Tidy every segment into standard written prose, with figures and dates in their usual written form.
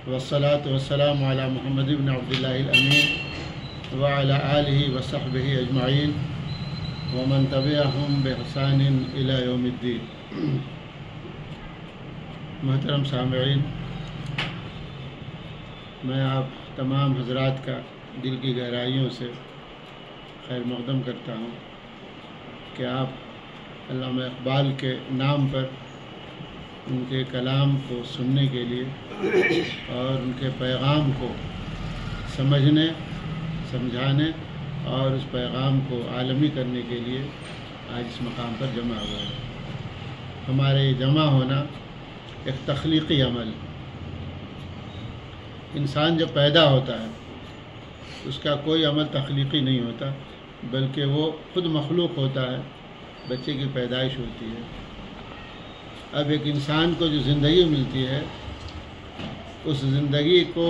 والصلاة والسلام على محمد بن عبد الله الأمين وعلى آله وصحبه أجمعين ومن تبعهم بإحسان إلى يوم الدين۔ محترم سامعین، میں آپ تمام حضرات کا دل کی گہرائیوں سے خیر مقدم کرتا ہوں کہ آپ علامہ اقبال کے نام پر ان کے کلام کو سننے کے لیے اور ان کے پیغام کو سمجھنے، سمجھانے اور اس پیغام کو عالمی کرنے کے لیے آج اس مقام پر جمع ہوئے ہیں۔ ہمارے یہ جمع ہونا ایک تخلیقی عمل۔ انسان جب پیدا ہوتا ہے اس کا کوئی عمل تخلیقی نہیں ہوتا، بلکہ وہ خود مخلوق ہوتا ہے، بچے کی پیدائش ہوتی ہے۔ اب ایک انسان کو جو زندگی ملتی ہے، اس زندگی کو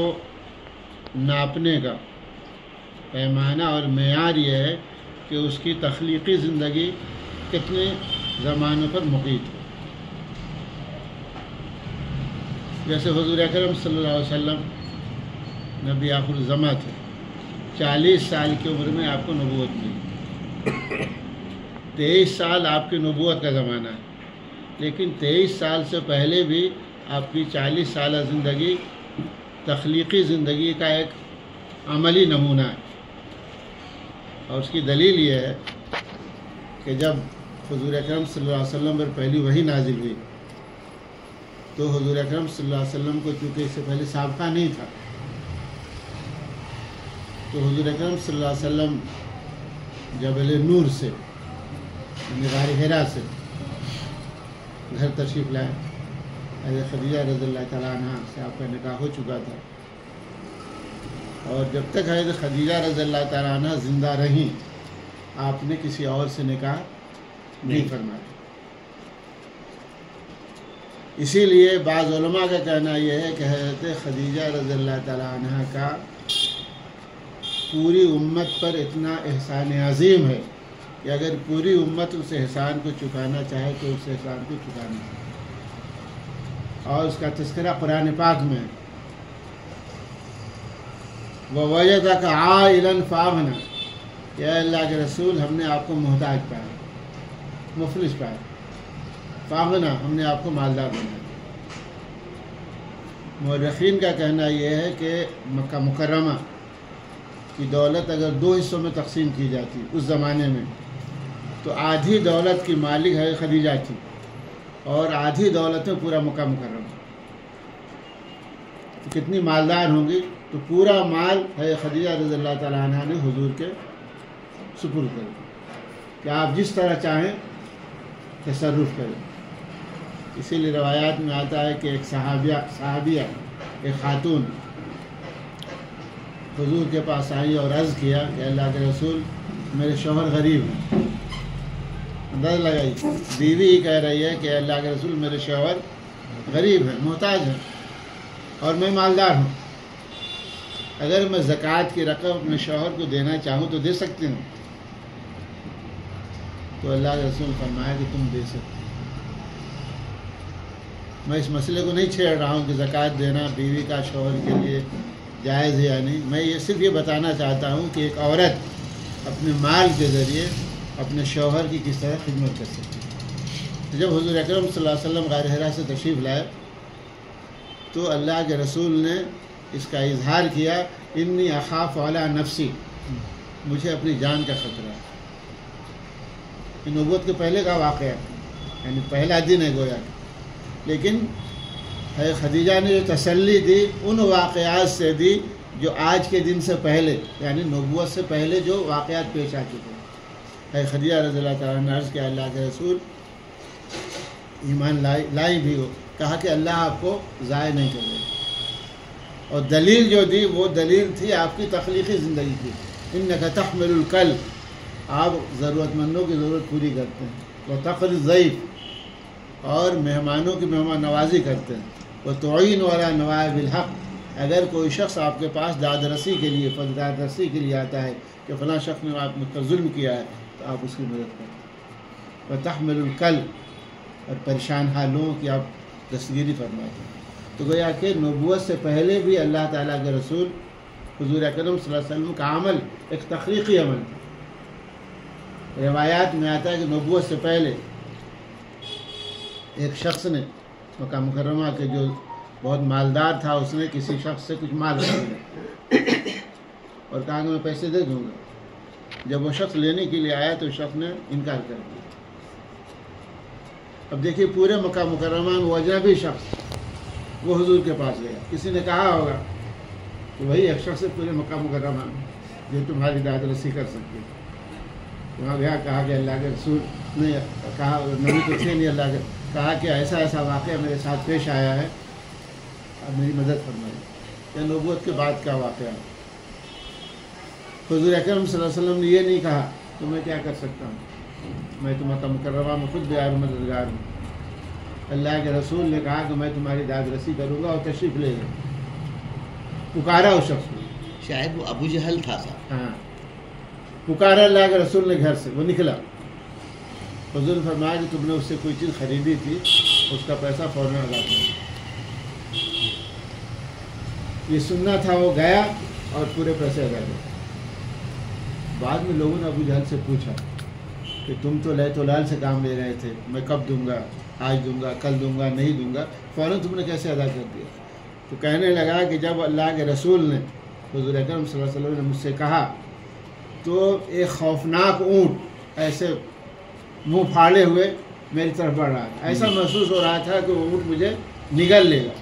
ناپنے کا پیمانہ اور معیار یہ ہے کہ اس کی تخلیقی زندگی کتنے زمانوں پر محیط ہے۔ جیسے حضور اکرم صلی اللہ علیہ وسلم نبی آخر الزماں تھے، 40 سال کی عمر میں آپ کو نبوت ملی۔ 23 سال آپ کی نبوت کا زمانہ ہے، لیکن 23 سال سے پہلے بھی آپ کی 40 سالہ زندگی تخلیقی زندگی کا ایک عملی نمونہ ہے۔ اور اس کی دلیل یہ ہے کہ جب حضور اکرم صلی اللہ علیہ وسلم پر پہلی وحی نازل ہوئی تو حضور اکرم صلی اللہ علیہ وسلم کو چونکہ اس سے پہلے سابقہ نہیں تھا، تو حضور اکرم صلی اللہ علیہ وسلم جبل نور سے، غار حرا سے گھر تشریف لائے۔ حضرت خدیجہ رضی اللہ تعالیٰ عنہ سے آپ کا نکاح ہو چکا تھا، اور جب تک حضرت خدیجہ رضی اللہ تعالیٰ عنہ زندہ رہیں آپ نے کسی اور سے نکاح نہیں فرمایا۔ اسی لیے بعض علماء کا کہنا یہ ہے کہ حضرت خدیجہ رضی اللہ تعالیٰ عنہ کا پوری امت پر اتنا احسان عظیم ہے کہ اگر پوری امت اس احسان کو چکانا چاہے تو اس احسان کو چکانا ہے۔ اور اس کا تذکرہ قرآن پاک میں ہے، وَوَجَدَكَ عَائِلًا فَأَغْنَىٰ، کہ اے اللہ کے رسول ہم نے آپ کو محتاج پایا، مفلس پایا، فَأَغْنَىٰ ہم نے آپ کو مالدار بنایا۔ مورخین کا کہنا یہ ہے کہ مکہ مکرمہ کی دولت اگر 2 حصوں میں تقسیم کی جاتی اس زمانے میں تو آدھی دولت کی مالک ہے خدیجہ تھی، اور آدھی دولت میں پورا مکہ مکرمہ۔ تو کتنی مالدار ہوں گی؟ تو پورا مال ہے خدیجہ رضی اللہ تعالیٰ عنہ نے حضور کے سپرد کر دیا کہ آپ جس طرح چاہیں تصرف کریں۔ اسی لیے روایات میں آتا ہے کہ ایک صحابیہ ایک خاتون حضور کے پاس آئی اور عرض کیا کہ اللہ کے رسول میرے شوہر غریب ہیں۔ اندازہ لگائی، بیوی ہی کہہ رہی ہے کہ اللہ کے رسول میرے شوہر غریب ہیں، محتاج ہیں، اور میں مالدار ہوں، اگر میں زکوٰۃ کی رقم اپنے شوہر کو دینا چاہوں تو دے سکتی ہوں؟ تو اللہ کے رسول فرمایا کہ تم دے سکتے۔ میں اس مسئلے کو نہیں چھیڑ رہا ہوں کہ زکوٰۃ دینا بیوی کا شوہر کے لیے جائز ہے یا نہیں، میں یہ صرف یہ بتانا چاہتا ہوں کہ ایک عورت اپنے مال کے ذریعے اپنے شوہر کی کس طرح خدمت کر سکتی ہے۔ جب حضور اکرم صلی اللہ علیہ وسلم غار حرا سے تشریف لائے تو اللہ کے رسول نے اس کا اظہار کیا، انی اخاف علی نفسی، مجھے اپنی جان کا خطرہ ہے۔ یہ نبوت کے پہلے کا واقعہ ہے، یعنی پہلا دن ہے گویا، لیکن خدیجہ نے جو تسلی دی ان واقعات سے دی جو آج کے دن سے پہلے، یعنی نبوت سے پہلے جو واقعات پیش آ چکے ہیں۔ خدیجہ رضی اللہ تعالیٰ نے عرض کیا اللہ کے رسول ایمان لائی بھی ہو، کہا کہ اللہ آپ کو ضائع نہیں کرے، اور دلیل جو دی وہ دلیل تھی آپ کی تخلیقی زندگی کی، انک تحمل الکل، آپ ضرورت مندوں کی ضرورت پوری کرتے ہیں، وتقری الضیف، اور مہمانوں کی مہمان نوازی کرتے ہیں، وتعین علی نوائب الحق، اگر کوئی شخص آپ کے پاس داد رسی کے لیے، داد رسی کے لیے آتا ہے کہ فلاں شخص نے آپ مجھ پر ظلم کیا ہے تو آپ اس کی مدد کریں، وتحمل الکل، اور پریشان حال لوگوں کی آپ دستگیری فرماتے ہیں۔ تو گویا کہ نبوت سے پہلے بھی اللہ تعالیٰ کے رسول حضور اکرم صلی اللہ علیہ وسلم کا عمل ایک تخلیقی عمل تھا۔ روایات میں آتا ہے کہ نبوت سے پہلے ایک شخص نے مکہ مکرمہ کے جو بہت مالدار تھا، اس نے کسی شخص سے کچھ مال لیا اور کہا کہ میں پیسے دے دوں گا۔ جب وہ شخص لینے کے لیے آیا تو شخص نے انکار کر دیا۔ اب دیکھیے پورے مکہ مکرمہ میں وہ اجنبی شخص وہ حضور کے پاس گیا، کسی نے کہا ہوگا کہ وہی ایک شخص ہے پورے مکہ مکرمہ میں جو تمہاری داد رسی کر سکتی ہے۔ وہاں گیا، کہا کہ اللہ کے رسول نے کہا، نبی تو تھے نہیں، اللہ کے کہا کہ ایسا ایسا واقعہ میرے ساتھ پیش آیا ہے، اب میری مدد فرمائیے۔ یہ نبوت کے بعد کا واقعہ ہے۔ حضور اکرم صلی اللہ علیہ وسلم نے یہ نہیں کہا تو میں کیا کر سکتا ہوں، میں تو مکہ مکرمہ میں خود بیار مددگار ہوں۔ اللہ کے رسول نے کہا کہ میں تمہاری داد رسی کروں گا اور تشریف لے گا۔ پکارا اس شخص کو، شاید وہ ابو جہل تھا صاحب۔ ہاں، پکارا اللہ کے رسول نے گھر سے، وہ نکلا۔ حضور نے فرمایا کہ تم نے اس سے کوئی چیز خریدی تھی، اس کا پیسہ فوراً ادا کرو۔ یہ سننا تھا، وہ گیا اور پورے پیسے ادا کر۔ بعد میں لوگوں نے ابو جہل سے پوچھا کہ تم تو لے تو لال سے کام لے رہے تھے، میں کب دوں گا، آج دوں گا، کل دوں گا، نہیں دوں گا، فوراً تم نے کیسے ادا کر دیا؟ تو کہنے لگا کہ جب اللہ کے رسول نے، حضور اکرم صلی اللہ علیہ وسلم نے مجھ سے کہا تو ایک خوفناک اونٹ ایسے منہ پھاڑے ہوئے میری طرف بڑھ رہا تھا، ایسا محسوس ہو رہا تھا کہ وہ اونٹ مجھے نگل لے گا۔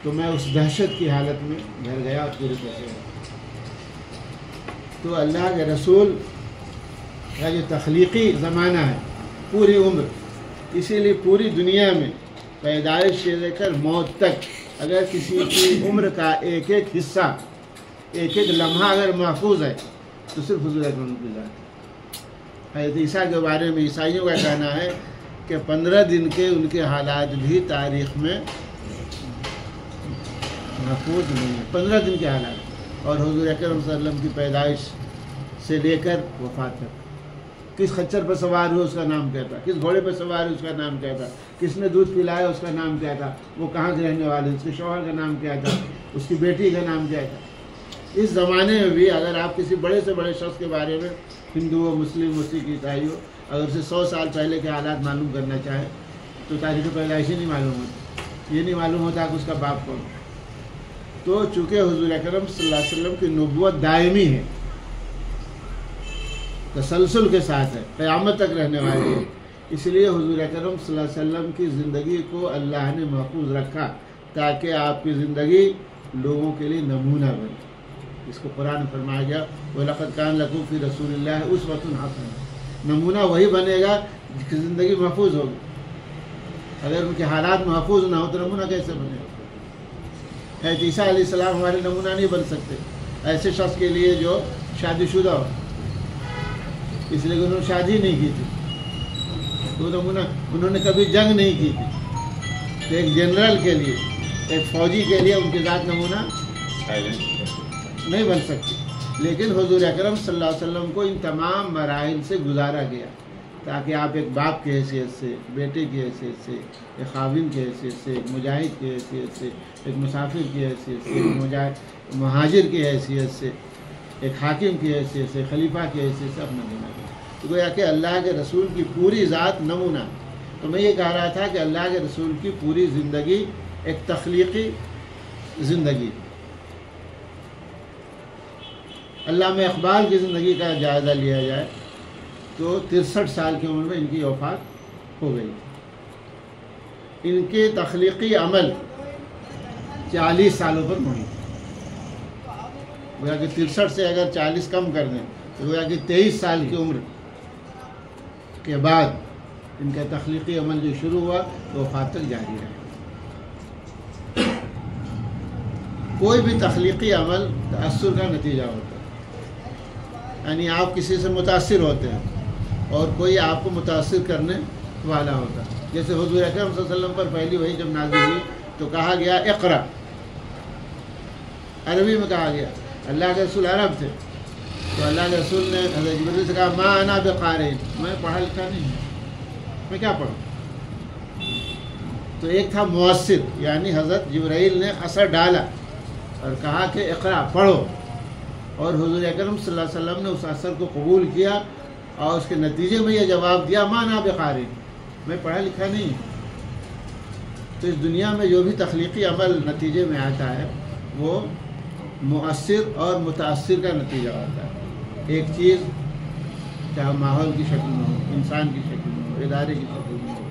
تو میں اس دہشت کی حالت میں گھر گیا اور پورے پیسے گیا۔ تو اللہ کے رسول کا جو تخلیقی زمانہ ہے پوری عمر، اسی لیے پوری دنیا میں پیدائش سے لے کر موت تک اگر کسی کی عمر کا ایک ایک حصہ، ایک ایک لمحہ اگر محفوظ ہے تو صرف حضور اکرم کی ذات ہے۔ حضرت عیسیٰ کے بارے میں عیسائیوں کا کہنا ہے کہ 15 دن کے ان کے حالات بھی تاریخ میں محفوظ نہیں ہیں، 15 دن کے حالات۔ اور حضور اکرم صلی اللہ علیہ وسلم کی پیدائش سے لے کر وفات تک کس خچر پر سوار ہوئے اس کا نام کیا تھا، کس گھوڑے پر سوار ہوئے اس کا نام کیا تھا، کس نے دودھ پلایا اس کا نام کیا تھا، وہ کہاں کے رہنے والے، اس کے شوہر کا نام کیا تھا، اس کی بیٹی کا نام کیا تھا۔ اس زمانے میں بھی اگر آپ کسی بڑے سے بڑے شخص کے بارے میں، ہندو ہو، مسلم ہو، سکھ عیسائی ہو، اگر اسے 100 سال پہلے کے حالات معلوم کرنا چاہے تو تاریخ پیدائش ہی نہیں معلوم ہوتی، یہ نہیں معلوم ہوتا کہ اس کا باپ کون۔ تو چونکہ حضور اکرم صلی اللہ علیہ وسلم کی نبوت دائمی ہے، تسلسل کے ساتھ ہے، قیامت تک رہنے والی ہے، اس لیے حضور اکرم صلی اللہ علیہ وسلم کی زندگی کو اللہ نے محفوظ رکھا تاکہ آپ کی زندگی لوگوں کے لیے نمونہ بنے۔ اس کو قرآن میں فرمایا گیا وَلَقَدْ كَانَ لَكُمْ فِي رَسُولِ اللَّهِ أُسْوَةٌ حَسَنَةٌ۔ نمونہ وہی بنے گا جس کی زندگی محفوظ ہوگی، اگر ان کے حالات محفوظ نہ ہو تو نمونہ کیسے بنے گا؟ حضرت عیسیٰ علیہ السلام ہمارے نمونہ نہیں بن سکتے ایسے شخص کے لیے جو شادی شدہ ہو، اس لیے کہ انہوں نے شادی نہیں کی تھی، تو نمونہ، انہوں نے کبھی جنگ نہیں کی تھی، تو ایک جنرل کے لیے، ایک فوجی کے لیے ان کی ذات نمونہ نہیں بن سکتی۔ لیکن حضور اکرم صلی اللہ علیہ وسلم کو ان تمام مراحل سے گزارا گیا تاکہ آپ ایک باپ کی حیثیت سے، بیٹے کی حیثیت سے، ایک خاوند کی حیثیت سے، ایک مجاہد کی حیثیت سے، ایک مسافر کی حیثیت سے، ایک مہاجر کی حیثیت سے، ایک حاکم کی حیثیت سے، خلیفہ کی حیثیت سے اپنا نمونہ دیا۔ تو گویا کہ اللہ کے رسول کی پوری ذات نمونہ۔ تو میں یہ کہہ رہا تھا کہ اللہ کے رسول کی پوری زندگی ایک تخلیقی زندگی۔ علامہ اقبال کی زندگی کا جائزہ لیا جائے تو 63 سال کی عمر میں ان کی وفات ہو گئی۔ ان کے تخلیقی عمل 40 سالوں پر محیط۔ گویا کہ 63 سے اگر 40 کم کر دیں تو گویا کہ 23 سال کی عمر کے بعد ان کا تخلیقی عمل جو شروع ہوا تو وفات تک جاری رہا۔ کوئی بھی تخلیقی عمل تأثر کا نتیجہ ہوتا ہے، یعنی آپ کسی سے متاثر ہوتے ہیں اور کوئی آپ کو متاثر کرنے والا ہوتا ہے۔ جیسے حضور اکرم صلی اللہ علیہ وسلم پر پہلی وحی جب نازل ہوئی تو کہا گیا اقرا، عربی میں کہا گیا، اللہ کے رسول عرب تھے تو اللہ کے رسول نے حضرت جبریل سے کہا ما انا بقارئ، میں پڑھا لکھا نہیں ہوں، میں کیا پڑھوں؟ تو ایک تھا مؤثر، یعنی حضرت جبرائیل نے اثر ڈالا اور کہا کہ اقرا پڑھو، اور حضور اکرم صلی اللہ علیہ وسلم نے اس اثر کو قبول کیا اور اس کے نتیجے میں یہ جواب دیا ما انا بقاری، میں پڑھا لکھا نہیں۔ تو اس دنیا میں جو بھی تخلیقی عمل نتیجے میں آتا ہے وہ مؤثر اور متاثر کا نتیجہ ہوتا ہے۔ ایک چیز چاہے ماحول کی شکل میں ہو، انسان کی شکل میں ہو، ادارے کی شکل میں ہو،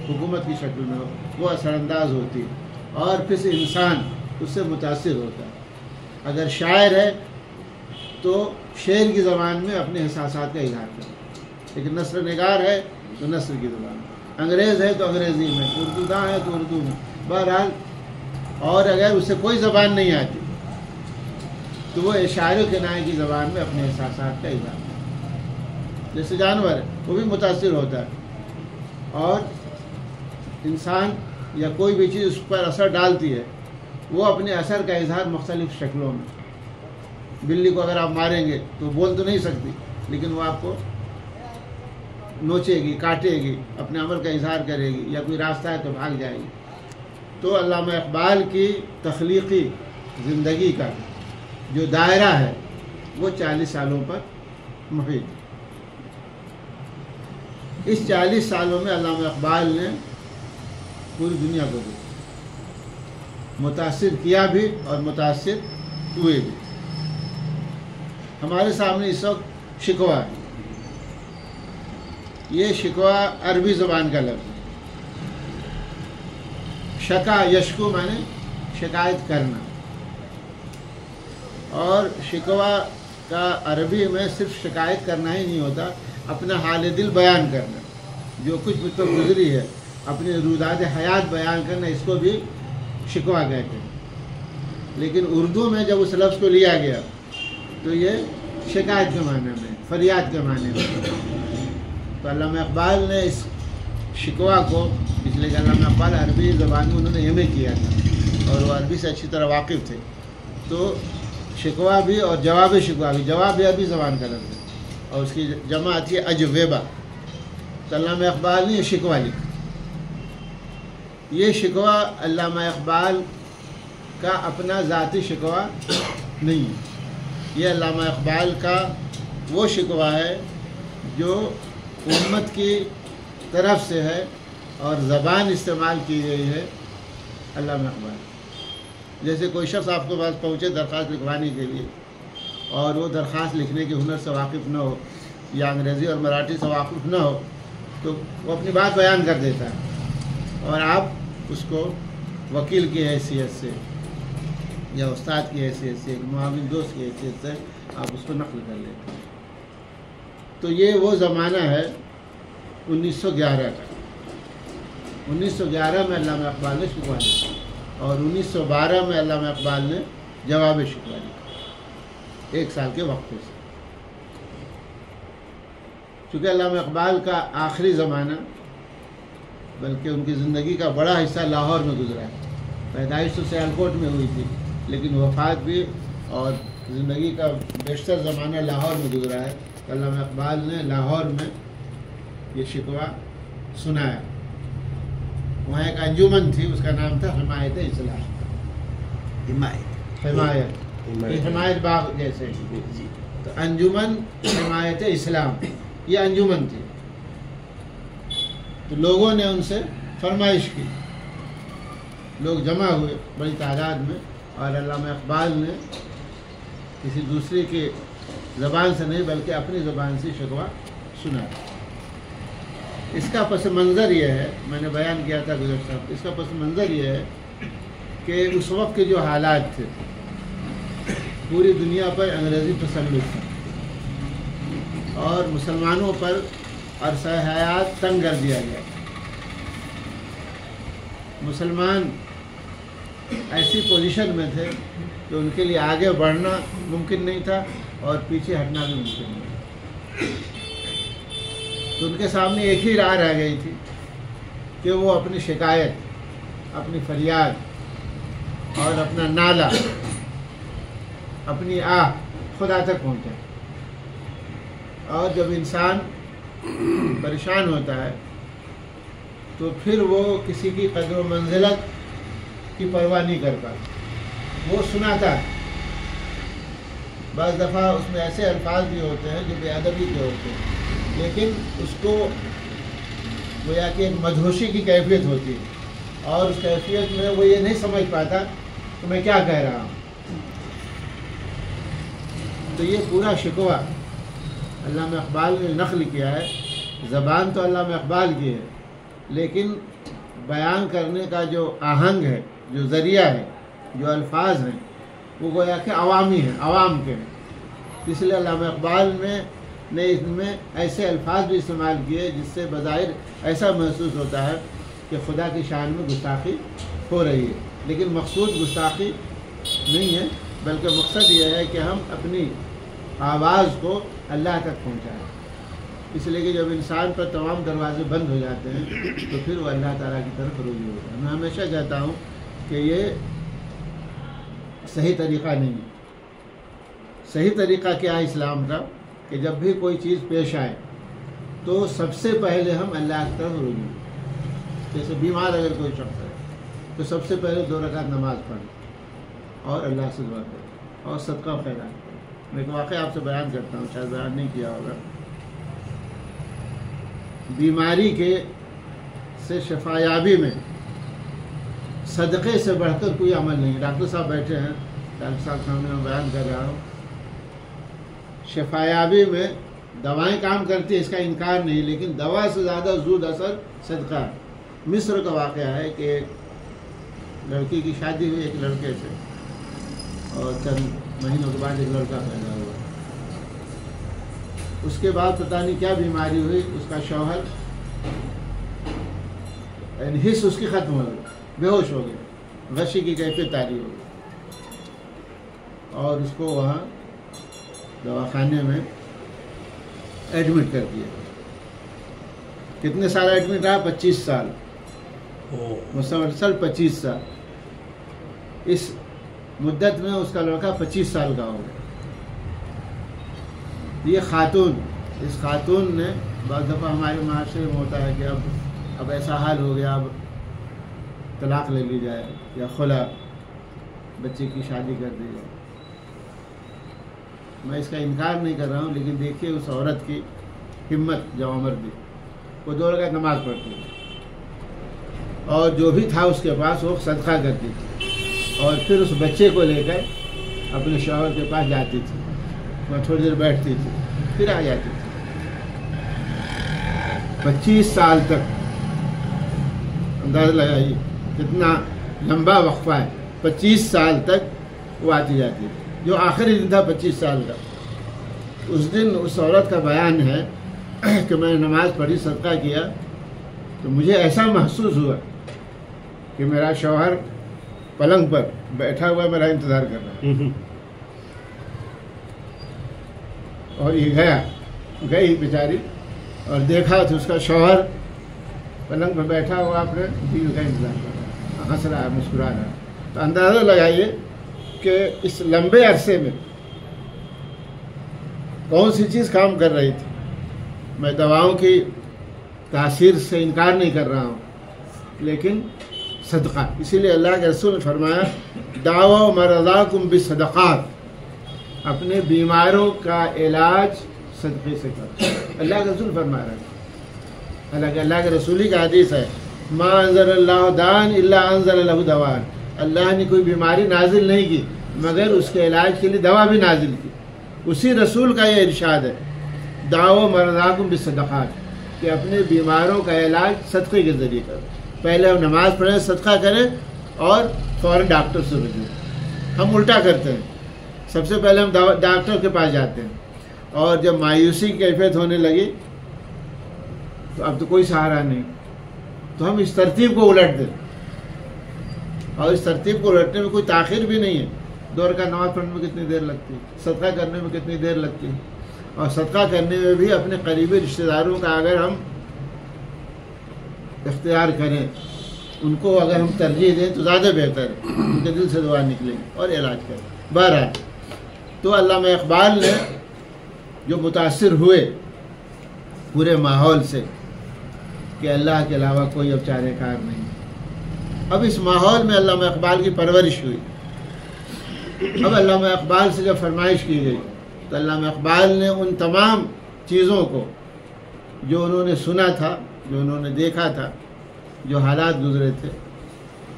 حکومت کی شکل میں ہو، وہ اثر انداز ہوتی ہے اور پھر انسان اس سے متاثر ہوتا ہے۔ اگر شاعر ہے تو شعر کی زبان میں اپنے احساسات کا اظہار کرتا ہے، لیکن نثر نگار ہے تو نثر کی زبان میں، انگریز ہے تو انگریزی میں، اردو داں ہے تو اردو میں، بہرحال۔ اور اگر اسے کوئی زبان نہیں آتی تو وہ اشارے و کنایے کی زبان میں اپنے احساسات کا اظہار کرتا ہے۔ جیسے جانور ہے وہ بھی متاثر ہوتا ہے، اور انسان یا کوئی بھی چیز اس پر اثر ڈالتی ہے وہ اپنے اثر کا اظہار مختلف شکلوں میں۔ بلی کو اگر آپ ماریں گے تو بول تو نہیں سکتی، لیکن وہ آپ کو نوچے گی، کاٹے گی، اپنے عمل کا اظہار کرے گی، یا کوئی راستہ ہے تو بھاگ جائے گی۔ تو علامہ اقبال کی تخلیقی زندگی کا جو دائرہ ہے وہ 40 سالوں پر محیط ہے۔ اس 40 سالوں میں علامہ اقبال نے پوری دنیا کو دیکھا، متاثر کیا بھی اور متاثر ہوئے بھی۔ ہمارے سامنے اس وقت شکوہ ہے، یہ شکوہ عربی زبان کا لفظ ہے۔ شکا یشکو معنی شکایت کرنا، اور شکوہ کا عربی میں صرف شکایت کرنا ہی نہیں ہوتا، اپنا حال دل بیان کرنا، جو کچھ مجھ پر گزری ہے، اپنے روداد حیات بیان کرنا، اس کو بھی شکوہ کہتے ہیں۔ لیکن اردو میں جب اس لفظ کو لیا گیا تو یہ شکایت کے معنی میں، فریاد کے معنی میں۔ تو علامہ اقبال نے اس شکوہ کو، اس لیے کہ علامہ اقبال عربی زبان میں انہوں نے ایم اے کیا تھا اور وہ عربی سے اچھی طرح واقف تھے، تو شکوہ بھی اور جواب شکوہ بھی، جواب بھی عربی زبان کا لفظ ہے اور اس کی جمع آتی ہے اجوبہ۔ تو علامہ اقبال نے یہ شکوہ لکھا۔ یہ شکوہ علامہ اقبال کا اپنا ذاتی شکوہ نہیں ہے، یہ علامہ اقبال کا وہ شکوہ ہے جو امت کی طرف سے ہے اور زبان استعمال کی گئی ہے علامہ اقبال۔ جیسے کوئی شخص آپ کے پاس پہنچے درخواست لکھوانے کے لیے اور وہ درخواست لکھنے کے ہنر سے واقف نہ ہو یا انگریزی اور مراٹھی سے واقف نہ ہو تو وہ اپنی بات بیان کر دیتا ہے اور آپ اس کو وکیل کی حیثیت سے یا استاد کی حیثیت سے، ایک معاون دوست کی حیثیت سے آپ اس کو نقل کر لیتے ہیں۔ تو یہ وہ زمانہ ہے 1911 کا۔ 1911 میں علامہ اقبال نے شکوہ لکھا اور 1912 میں علامہ اقبال نے جواب شکوہ لکھا، 1 سال کے وقفے سے۔ چونکہ علامہ اقبال کا آخری زمانہ، بلکہ ان کی زندگی کا بڑا حصہ لاہور میں گزرا ہے۔ پیدائش تو سیالکوٹ میں ہوئی تھی، لیکن وفات بھی اور زندگی کا بیشتر زمانہ لاہور میں گزرا ہے۔ علامہ اقبال نے لاہور میں یہ شکوہ سنایا۔ وہاں ایک انجمن تھی، اس کا نام تھا حمایت اسلام۔ حمایت باغ جیسے، تو انجمن حمایت اسلام یہ انجمن تھی۔ تو لوگوں نے ان سے فرمائش کی، لوگ جمع ہوئے بڑی تعداد میں، اور علامہ اقبال نے کسی دوسرے کی زبان سے نہیں بلکہ اپنی زبان سے شکوہ سنا۔ اس کا پس منظر یہ ہے، میں نے بیان کیا تھا گزشتہ، اس کا پس منظر یہ ہے کہ اس وقت کے جو حالات تھے، پوری دنیا پر انگریزی تسلط تھا اور مسلمانوں پر عرصہ حیات تنگ کر دیا گیا۔ مسلمان ایسی پوزیشن میں تھے کہ ان کے لیے آگے بڑھنا ممکن نہیں تھا اور پیچھے ہٹنا بھی ممکن نہیں تھا۔ تو ان کے سامنے ایک ہی راہ رہ گئی تھی کہ وہ اپنی شکایت، اپنی فریاد اور اپنا نالہ، اپنی آہ خدا تک پہنچائے۔ اور جب انسان پریشان ہوتا ہے تو پھر وہ کسی کی قدر و منزلت کی پرواہ نہیں کر پاتا، وہ سناتا ہے۔ بعض دفعہ اس میں ایسے الفاظ بھی ہوتے ہیں جو بے ادبی کے ہوتے ہیں، لیکن اس کو گویا کہ ایک مدہوشی کی کیفیت ہوتی ہے، اور اس کیفیت میں وہ یہ نہیں سمجھ پاتا کہ میں کیا کہہ رہا ہوں۔ تو یہ پورا شکوہ علامہ اقبال نے نقل کیا ہے۔ زبان تو علامہ اقبال کی ہے، لیکن بیان کرنے کا جو آہنگ ہے، جو ذریعہ ہے، جو الفاظ ہیں، وہ گویا کہ عوامی ہیں، عوام کے ہیں۔ اس لیے علامہ اقبال نے اس میں ایسے الفاظ بھی استعمال کیے جس سے بظاہر ایسا محسوس ہوتا ہے کہ خدا کی شان میں گستاخی ہو رہی ہے، لیکن مقصود گستاخی نہیں ہے، بلکہ مقصد یہ ہے کہ ہم اپنی آواز کو اللہ تک پہنچائیں۔ اس لیے کہ جب انسان پر تمام دروازے بند ہو جاتے ہیں تو پھر وہ اللہ تعالیٰ کی طرف رجوع ہوتا ہے۔ میں ہمیشہ کہتا ہوں کہ یہ صحیح طریقہ نہیں ہے۔ صحیح طریقہ کیا ہے اسلام کا کہ جب بھی کوئی چیز پیش آئے تو سب سے پہلے ہم اللہ کی طرف رجوع کریں۔ جیسے بیمار اگر کوئی شخص ہے تو سب سے پہلے 2 رکعت نماز پڑھیں اور اللہ سے دعا کریں اور صدقہ خیرات کریں۔ میں ایک واقعہ آپ سے بیان کرتا ہوں، شاید بیان نہیں کیا ہوگا۔ بیماری سے شفایابی میں صدقے سے بڑھ کر کوئی عمل نہیں۔ ڈاکٹر صاحب بیٹھے ہیں، ڈاکٹر صاحب سامنے میں بیان کر رہا ہوں، شفایابی میں دوائیں کام کرتی ہیں، اس کا انکار نہیں، لیکن دوا سے زیادہ زود اثر صدقہ ہے۔ مصر کا واقعہ ہے کہ ایک لڑکی کی شادی ہوئی ایک لڑکے سے، اور چند مہینوں کے بعد ایک لڑکا پیدا ہوا۔ اس کے بعد پتہ نہیں کیا بیماری ہوئی، اس کا شوہر حص اس کی ختم ہو گئی، بے ہوش ہو گیا، غشی کی کیفیت طاری ہو گئی، اور اس کو وہاں دواخانے میں ایڈمٹ کر دیا۔ کتنے سال ایڈمٹ رہا؟ 25 سال، مسلسل 25 سال۔ اس مدت میں اس کا لڑکا 25 سال کا ہو گیا۔ یہ اس خاتون نے، بعض دفعہ ہمارے معاشرے میں ہوتا ہے کہ اب ایسا حال ہو گیا، اب طلاق لے لی جائے یا خلا، بچے کی شادی کر دی جائے۔ میں اس کا انکار نہیں کر رہا ہوں، لیکن دیکھیے اس عورت کی ہمت، جو عمر دی، وہ 2 رکعت نماز پڑھتی تھی، اور جو بھی تھا اس کے پاس وہ صدقہ کرتی تھی، اور پھر اس بچے کو لے کر اپنے شوہر کے پاس جاتی تھی، وہاں تھوڑی دیر بیٹھتی تھی، پھر آ جاتی تھی۔ 25 سال تک، اندازہ لگائیے کتنا لمبا وقفہ ہے، 25 سال تک وہ آتی جاتی تھی۔ جو آخری دن تھا 25 سال کا، اس دن اس عورت کا بیان ہے کہ میں نے نماز پڑھی، صدقہ کیا، تو مجھے ایسا محسوس ہوا کہ میرا شوہر پلنگ پر بیٹھا ہوا میرا انتظار کر رہا ہے، اور یہ گئی بیچاری، اور دیکھا تو اس کا شوہر پلنگ پر بیٹھا ہوا اپنے بیوی کا انتظار کر رہا ہے، ہنس رہا ہے، مسکرا رہا ہے۔ تو اندازہ لگائیے کہ اس لمبے عرصے میں کون سی چیز کام کر رہی تھی۔ میں دواؤں کی تاثیر سے انکار نہیں کر رہا ہوں، لیکن صدقہ، اسی لیے اللہ کے رسول نے فرمایا دعوا مرضاکم بالصدقات، اپنے بیماروں کا علاج صدقے سے کرو۔ اللہ کے رسول فرما رہا ہے، حالانکہ اللہ کے رسول ہی کا حدیث ہے، ما انزل اللہ دان الا انزل لہ دواء، اللہ نے کوئی بیماری نازل نہیں کی مگر اس کے علاج کے لیے دوا بھی نازل کی۔ اسی رسول کا یہ ارشاد ہے دعوا مرضاکم بالصدقات، کہ اپنے بیماروں کا علاج صدقے کے ذریعے کرو۔ پہلے ہم نماز پڑھیں، صدقہ کریں، اور فوراً ڈاکٹر سے رجوع۔ ہم الٹا کرتے ہیں، سب سے پہلے ہم ڈاکٹر کے پاس جاتے ہیں، اور جب مایوسی کی کیفیت ہونے لگی تو اب تو کوئی سہارا نہیں، تو ہم اس ترتیب کو الٹ دیں، اور اس ترتیب کو الٹنے میں کوئی تاخیر بھی نہیں ہے۔ 2 رکعت نماز پڑھنے میں کتنی دیر لگتی ہے، صدقہ کرنے میں کتنی دیر لگتی ہے، اور صدقہ کرنے میں بھی اپنے قریبی رشتہ داروں کا اگر ہم اختیار کریں، ان کو اگر ہم ترجیح دیں تو زیادہ بہتر ہے، ان کے دل سے دعا نکلے اور علاج کریں۔ بہرحال تو علامہ اقبال نے جو متاثر ہوئے پورے ماحول سے، کہ اللہ کے علاوہ کوئی اب چارہ کار نہیں۔ اب اس ماحول میں علامہ اقبال کی پرورش ہوئی۔ اب علامہ اقبال سے جب فرمائش کی گئی تو علامہ اقبال نے ان تمام چیزوں کو جو انہوں نے سنا تھا، جو انہوں نے دیکھا تھا، جو حالات گزرے تھے،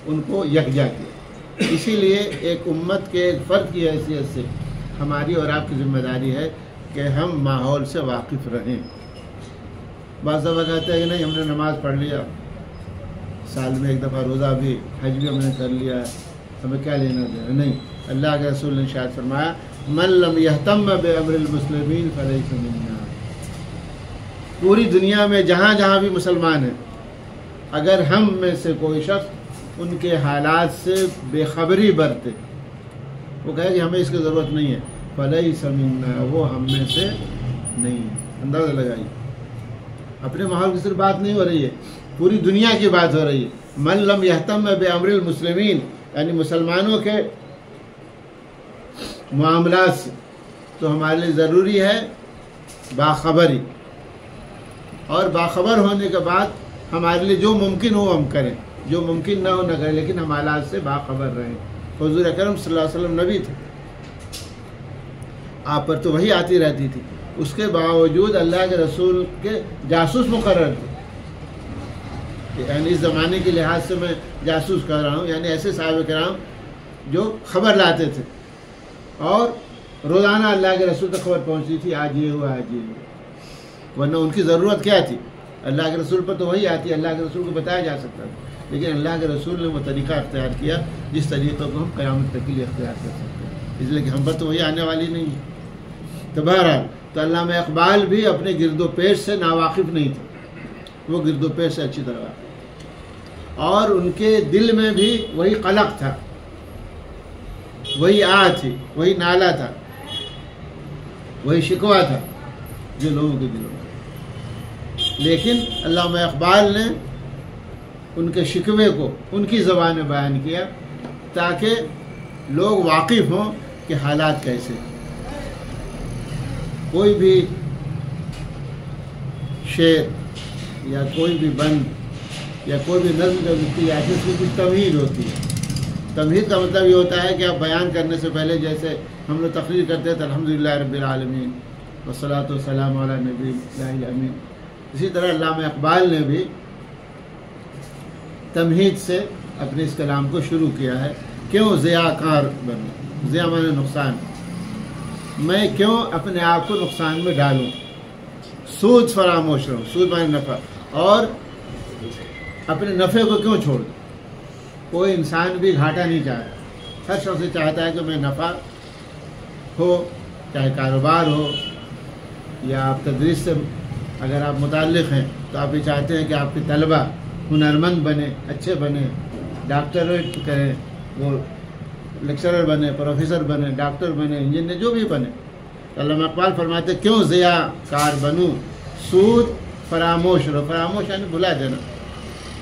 ان کو یکجا کیا۔ اسی لیے ایک امت کے ایک فرد کی حیثیت سے ہماری اور آپ کی ذمہ داری ہے کہ ہم ماحول سے واقف رہیں۔ بعض دفعہ کہتے ہیں کہ نہیں ہم نے نماز پڑھ لیا، سال میں ایک دفعہ روزہ بھی، حج بھی ہم نے کر لیا ہے، ہمیں کیا لینا دینا؟ نہیں، اللہ کے رسول نے ارشاد فرمایا من لم یہتم بامر المسلمین فلیس منا۔ پوری دنیا میں جہاں جہاں بھی مسلمان ہیں، اگر ہم میں سے کوئی شخص ان کے حالات سے بے خبری برتے، وہ کہے کہ ہمیں اس کی ضرورت نہیں ہے، فلیس منا، وہ ہم میں سے نہیں ہے۔ اندازہ لگائیے، اپنے ماحول کی صرف بات نہیں ہو رہی ہے، پوری دنیا کی بات ہو رہی ہے۔ من لم یہتم بامر المسلمین، یعنی مسلمانوں کے معاملات سے تو ہمارے لیے ضروری ہے باخبری، اور باخبر ہونے کے بعد ہمارے لیے جو ممکن ہو ہم کریں، جو ممکن نہ ہو نہ کریں، لیکن ہم حالات سے باخبر رہیں۔ حضور اکرم صلی اللہ علیہ وسلم نبی تھے، آپ پر تو وحی آتی رہتی تھی، اس کے باوجود اللہ کے رسول کے جاسوس مقرر تھے۔ یعنی اس زمانے کے لحاظ سے میں جاسوس کر رہا ہوں، یعنی ایسے صحابہ کرام جو خبر لاتے تھے، اور روزانہ اللہ کے رسول تک خبر پہنچتی تھی آج یہ ہوا آج یہ ہوا، ورنہ ان کی ضرورت کیا تھی؟ اللہ کے رسول پر تو وہی آتی، اللہ کے رسول کو بتایا جا سکتا تھا، لیکن اللہ کے رسول نے وہ طریقہ اختیار کیا جس طریقے کو ہم قیامت تک کے لیے اختیار کر سکتے ہیں، اس لیے کہ ہم پر تو وہی آنے والی نہیں ہے۔ تو بہرحال تو علامہ اقبال بھی اپنے گرد و پیش سے ناواقف نہیں تھے، وہ گرد و پیش سے اچھی طرح واقف، اور ان کے دل میں بھی وہی قلق تھا، وہی آہ تھی، وہی نالہ تھا، وہی شکوہ تھا جو لوگوں کے دلوں میں۔ لیکن علامہ اقبال نے ان کے شکوے کو ان کی زبان میں بیان کیا تاکہ لوگ واقف ہوں کہ حالات کیسے۔ کوئی بھی شعر یا کوئی بھی بند یا کوئی بھی نظم جو لکھی جاتی ہے اس کی کچھ تمہید ہوتی ہے۔ تمہید کا مطلب یہ ہوتا ہے کہ آپ بیان کرنے سے پہلے جیسے ہم لوگ تقریر کرتے تھے الحمدللہ رب العالمین والصلاۃ والسلام علی نبی اللہ الامین، اسی طرح علامہ اقبال نے بھی تمہید سے اپنے اس کلام کو شروع کیا ہے۔ کیوں ضیاء کار بنوں، ضیاء مانے نقصان، میں کیوں اپنے آپ کو نقصان میں ڈالوں، سود فراموش رہوں، سود مانے نفع، اور اپنے نفع کو کیوں چھوڑ دوں۔ کوئی انسان بھی گھاٹا نہیں چاہتا، ہر شخص چاہتا ہے کہ میں نفع ہو، چاہے کاروبار ہو یا آپ تدریس سے اگر آپ متعلق ہیں تو آپ یہ چاہتے ہیں کہ آپ کے طلبہ ہنرمند بنے، اچھے بنے، ڈاکٹریٹ کریں، وہ لیکچرر بنے، پروفیسر بنے، ڈاکٹر بنے، انجینئر، جو بھی بنے۔ علامہ اقبال فرماتے کیوں ضیاء کار بنوں، سود فراموش رہو، فراموش یعنی بھلا دینا،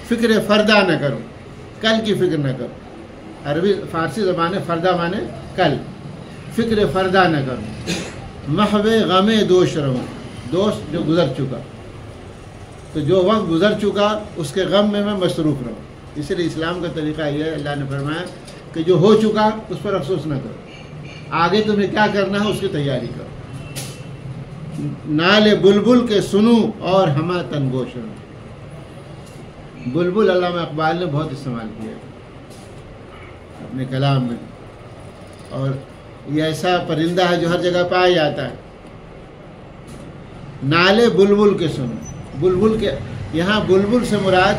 فکر فردہ نہ کرو، کل کی فکر نہ کرو، عربی فارسی زبان ہے فردہ مانے کل، فکر فردہ نہ کرو، محو غم دوش رہو، دوست جو گزر چکا، تو جو وقت گزر چکا اس کے غم میں مصروف رہو۔ اس لیے اسلام کا طریقہ یہ ہے، اللہ نے فرمایا کہ جو ہو چکا اس پر افسوس نہ کرو، آگے تمہیں کیا کرنا ہے اس کی تیاری کرو۔ نال بلبل کے سنو اور ہمہ تنگوش رہو، بلبل علامہ اقبال نے بہت استعمال کیا ہے اپنے کلام میں، اور یہ ایسا پرندہ ہے جو ہر جگہ پایا جاتا ہے۔ نالے بلبل کے سنو، بلبل کے یہاں بلبل سے مراد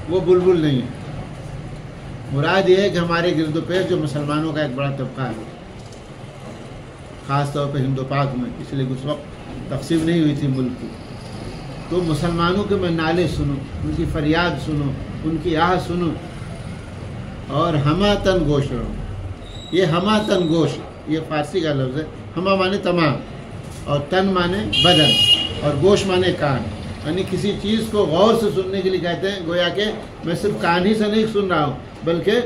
وہ بلبل نہیں ہے، مراد یہ ہے کہ ہمارے گرد و پیش جو مسلمانوں کا ایک بڑا طبقہ ہے، خاص طور پہ ہند و پاک میں، اس لیے اس وقت تقسیم نہیں ہوئی تھی ملک کی، تو مسلمانوں کے میں نالے سنو، ان کی فریاد سنو، ان کی آہ سنو، اور ہمہ تن گوش رہو۔ یہ ہمہ تن گوش یہ فارسی کا لفظ ہے، ہمہ مانے تمام، اور تن مانے بدن، اور گوش مانے کان، یعنی کسی چیز کو غور سے سننے کے لیے کہتے ہیں، گویا کہ میں صرف کان ہی سے نہیں سن رہا ہوں بلکہ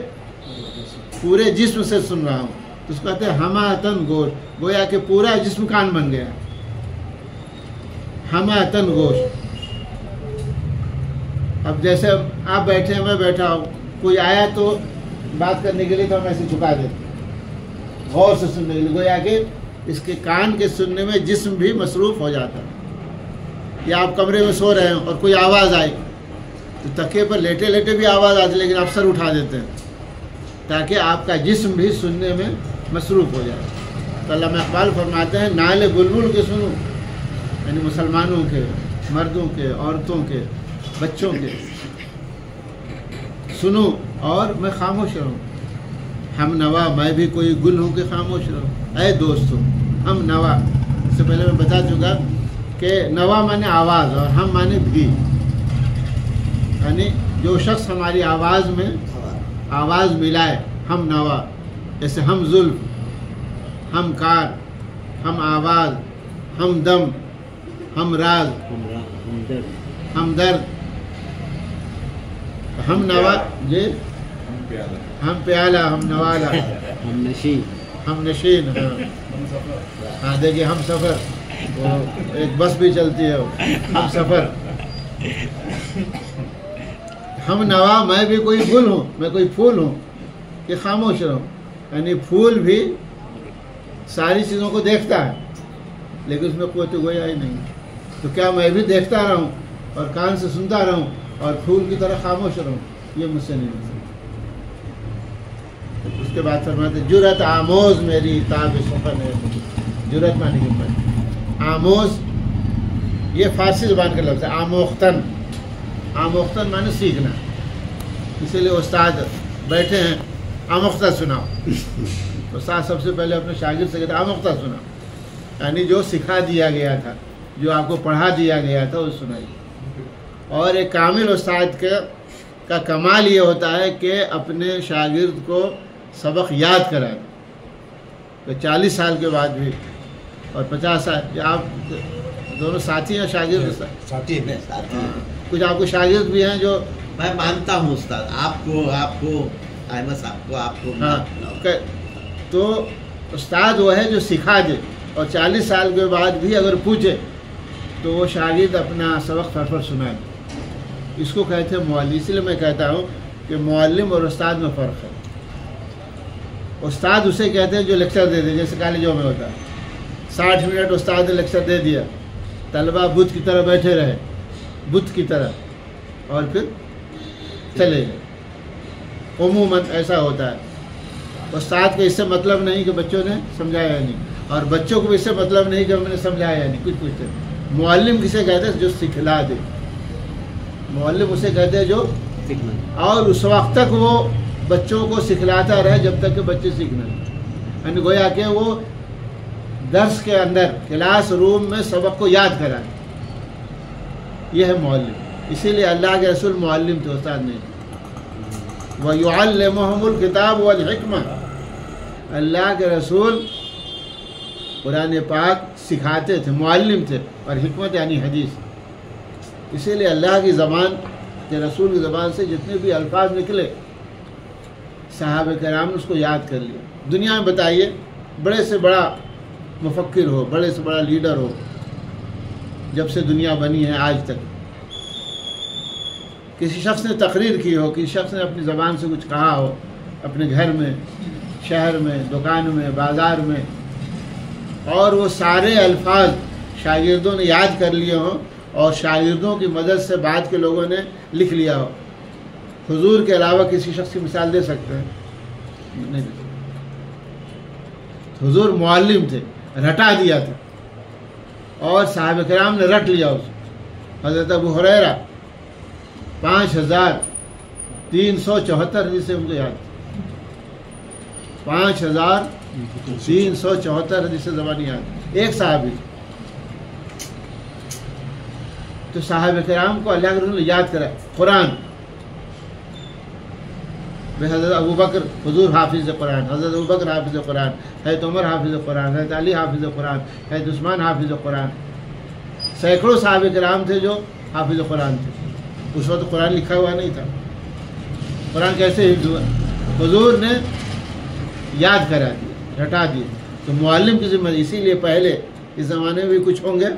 پورے جسم سے سن رہا ہوں، تو اس کو کہتے ہیں ہمہ تن گوش، گویا کہ پورا جسم کان بن گیا، ہمہ تن گوش۔ اب جیسے آپ بیٹھے ہیں، میں بیٹھا ہوں، کوئی آیا تو بات کرنے کے لیے تو ہم ایسے جھکا دیتے ہیں غور سے سننے کے لیے، گویا کہ اس کے کان کے سننے میں جسم بھی مصروف ہو جاتا ہے۔ یا آپ کمرے میں سو رہے ہیں اور کوئی آواز آئی تو تکیے پر لیٹے لیٹے بھی آواز آتی، لیکن آپ سر اٹھا دیتے ہیں تاکہ آپ کا جسم بھی سننے میں مصروف ہو جائے۔ تو علامہ اقبال فرماتے ہیں نعل بلبل کے سنو، یعنی مسلمانوں کے، مردوں کے، عورتوں کے، بچوں کے سنو اور میں خاموش رہوں۔ ہم نوا میں بھی کوئی گل ہوں کہ خاموش رہوں۔ اے دوستو ہم نوا، اس سے پہلے میں بتا چکا کہ نوا مانے آواز اور ہم مانے بھی، یعنی جو شخص ہماری آواز میں آواز ملائے، ہم نوا، جیسے ہم زلف، ہم کار، ہم آواز، ہم دم، ہم راز، ہم درد، ہم نوا، جی ہم پیالہ، ہم نوالا، ہم نشین، ہم نشین، ہاں دیکھیے ہم سفر، وہ ایک بس بھی چلتی ہے، ہم سفر، ہم نوا میں بھی کوئی گل ہوں، میں کوئی پھول ہوں کہ خاموش رہوں، یعنی پھول بھی ساری چیزوں کو دیکھتا ہے لیکن اس میں قوت گویا ہی نہیں، تو کیا میں بھی دیکھتا رہوں اور کان سے سنتا رہوں اور پھول کی طرح خاموش رہوں؟ یہ مجھ سے نہیں ہو سکتا۔ اس کے بعد فرماتے جرأت آموز میری تاب سخن ہے، جرأت معنی کے اوپر آموز، یہ فارسی زبان کا لفظ ہے، آموختن، آموختن معنی سیکھنا، اسی لیے استاد بیٹھے ہیں آموختہ سناؤ، استاد سب سے پہلے اپنے شاگرد سے کہتے ہیں آموختہ سناؤ، یعنی جو سکھا دیا گیا تھا، جو آپ کو پڑھا دیا گیا تھا وہ سنائیے۔ اور ایک کامل استاد کا کمال یہ ہوتا ہے کہ اپنے شاگرد کو سبق یاد کرائے، کہ 40 سال کے بعد بھی اور 50 سال، آپ دونوں ساتھی ہیں شاگرد؟ ساتھی ہیں، کچھ آپ کو شاگرد بھی ہیں جو میں مانتا ہوں استاد آپ کو احمد صاحب کو، آپ کو، ہاں، تو استاد وہ ہے جو سکھا دے اور 40 سال کے بعد بھی اگر پوچھے تو وہ شاگرد اپنا سبق فر سنائے، اس کو کہتے ہیں معلم۔ اس لیے میں کہتا ہوں کہ معلم اور استاد میں فرق ہے۔ استاد اسے کہتے ہیں جو لیکچر دے دے، جیسے کالجوں میں ہوتا ہے، 60 منٹ استاد نے لیکچر دے دیا، طلبہ بت کی طرح بیٹھے رہے، بت کی طرح، اور پھر چلے گئے۔ عموماً ایسا ہوتا ہے۔ استاد کو اس سے مطلب نہیں کہ بچوں نے سمجھایا نہیں، اور بچوں کو اس سے مطلب نہیں کہ ہم نے سمجھایا نہیں، کچھ پوچھتے۔ معلم کسے کہتے ہیں؟ جو سکھلا دے، معلم اسے کہتے ہیں جو، اور اس وقت تک وہ بچوں کو سکھلاتا رہے جب تک کہ بچے سیکھنا، یعنی گویا کہ وہ درس کے اندر کلاس روم میں سبق کو یاد کرائے، یہ ہے معلم۔ اسی لیے اللہ کے رسول معلم تھے، استاد نہیں۔ وَيُعَلِّمُهُمُ الْكِتَابُ وَالْحِكْمَةَ، اللہ کے رسول قرآن پاک سکھاتے تھے، معلم تھے، اور حکمت یعنی حدیث۔ اسی لیے اللہ کی زبان کے رسول کی زبان سے جتنے بھی الفاظ نکلے صحابہ کرام نے اس کو یاد کر لیا۔ دنیا میں بتائیے بڑے سے بڑا مفکر ہو، بڑے سے بڑا لیڈر ہو، جب سے دنیا بنی ہے آج تک، کسی شخص نے تقریر کی ہو، کسی شخص نے اپنی زبان سے کچھ کہا ہو، اپنے گھر میں، شہر میں، دکان میں، بازار میں، اور وہ سارے الفاظ شاگردوں نے یاد کر لیے ہوں اور شاگردوں کی مدد سے بعد کے لوگوں نے لکھ لیا ہو، حضور کے علاوہ کسی شخص کی مثال دے سکتے ہیں؟ نہیں دے سکتے۔ حضور معلم تھے، رٹا دیا تھا، اور صحابہ کرام نے رٹ لیا اس۔ حضرت ابو ہریرہ 5374 حدیثیں ان کو یاد، 5374 حدیثیں زبانی یاد، ایک صحابی۔ تو صحابہ کرام کو اللہ کے رسول نے یاد کرا۔ قرآن، حضرت ابو بکر حضور حافظ قرآن، حضرت ابو بکر حافظ قرآن، حضرت عمر حافظ قرآن، حضرت علی حافظ قرآن، حضرت عثمان حافظ قرآن، سینکڑوں صحابہ کرام تھے جو حافظ قرآن تھے۔ اس وقت قرآن لکھا ہوا نہیں تھا، قرآن کیسے حفظ ہوا؟ حضور نے یاد کرا دیا، رٹا دیا۔ تو معلم کی ذمہ، اسی لیے پہلے اس زمانے میں بھی کچھ ہوں گے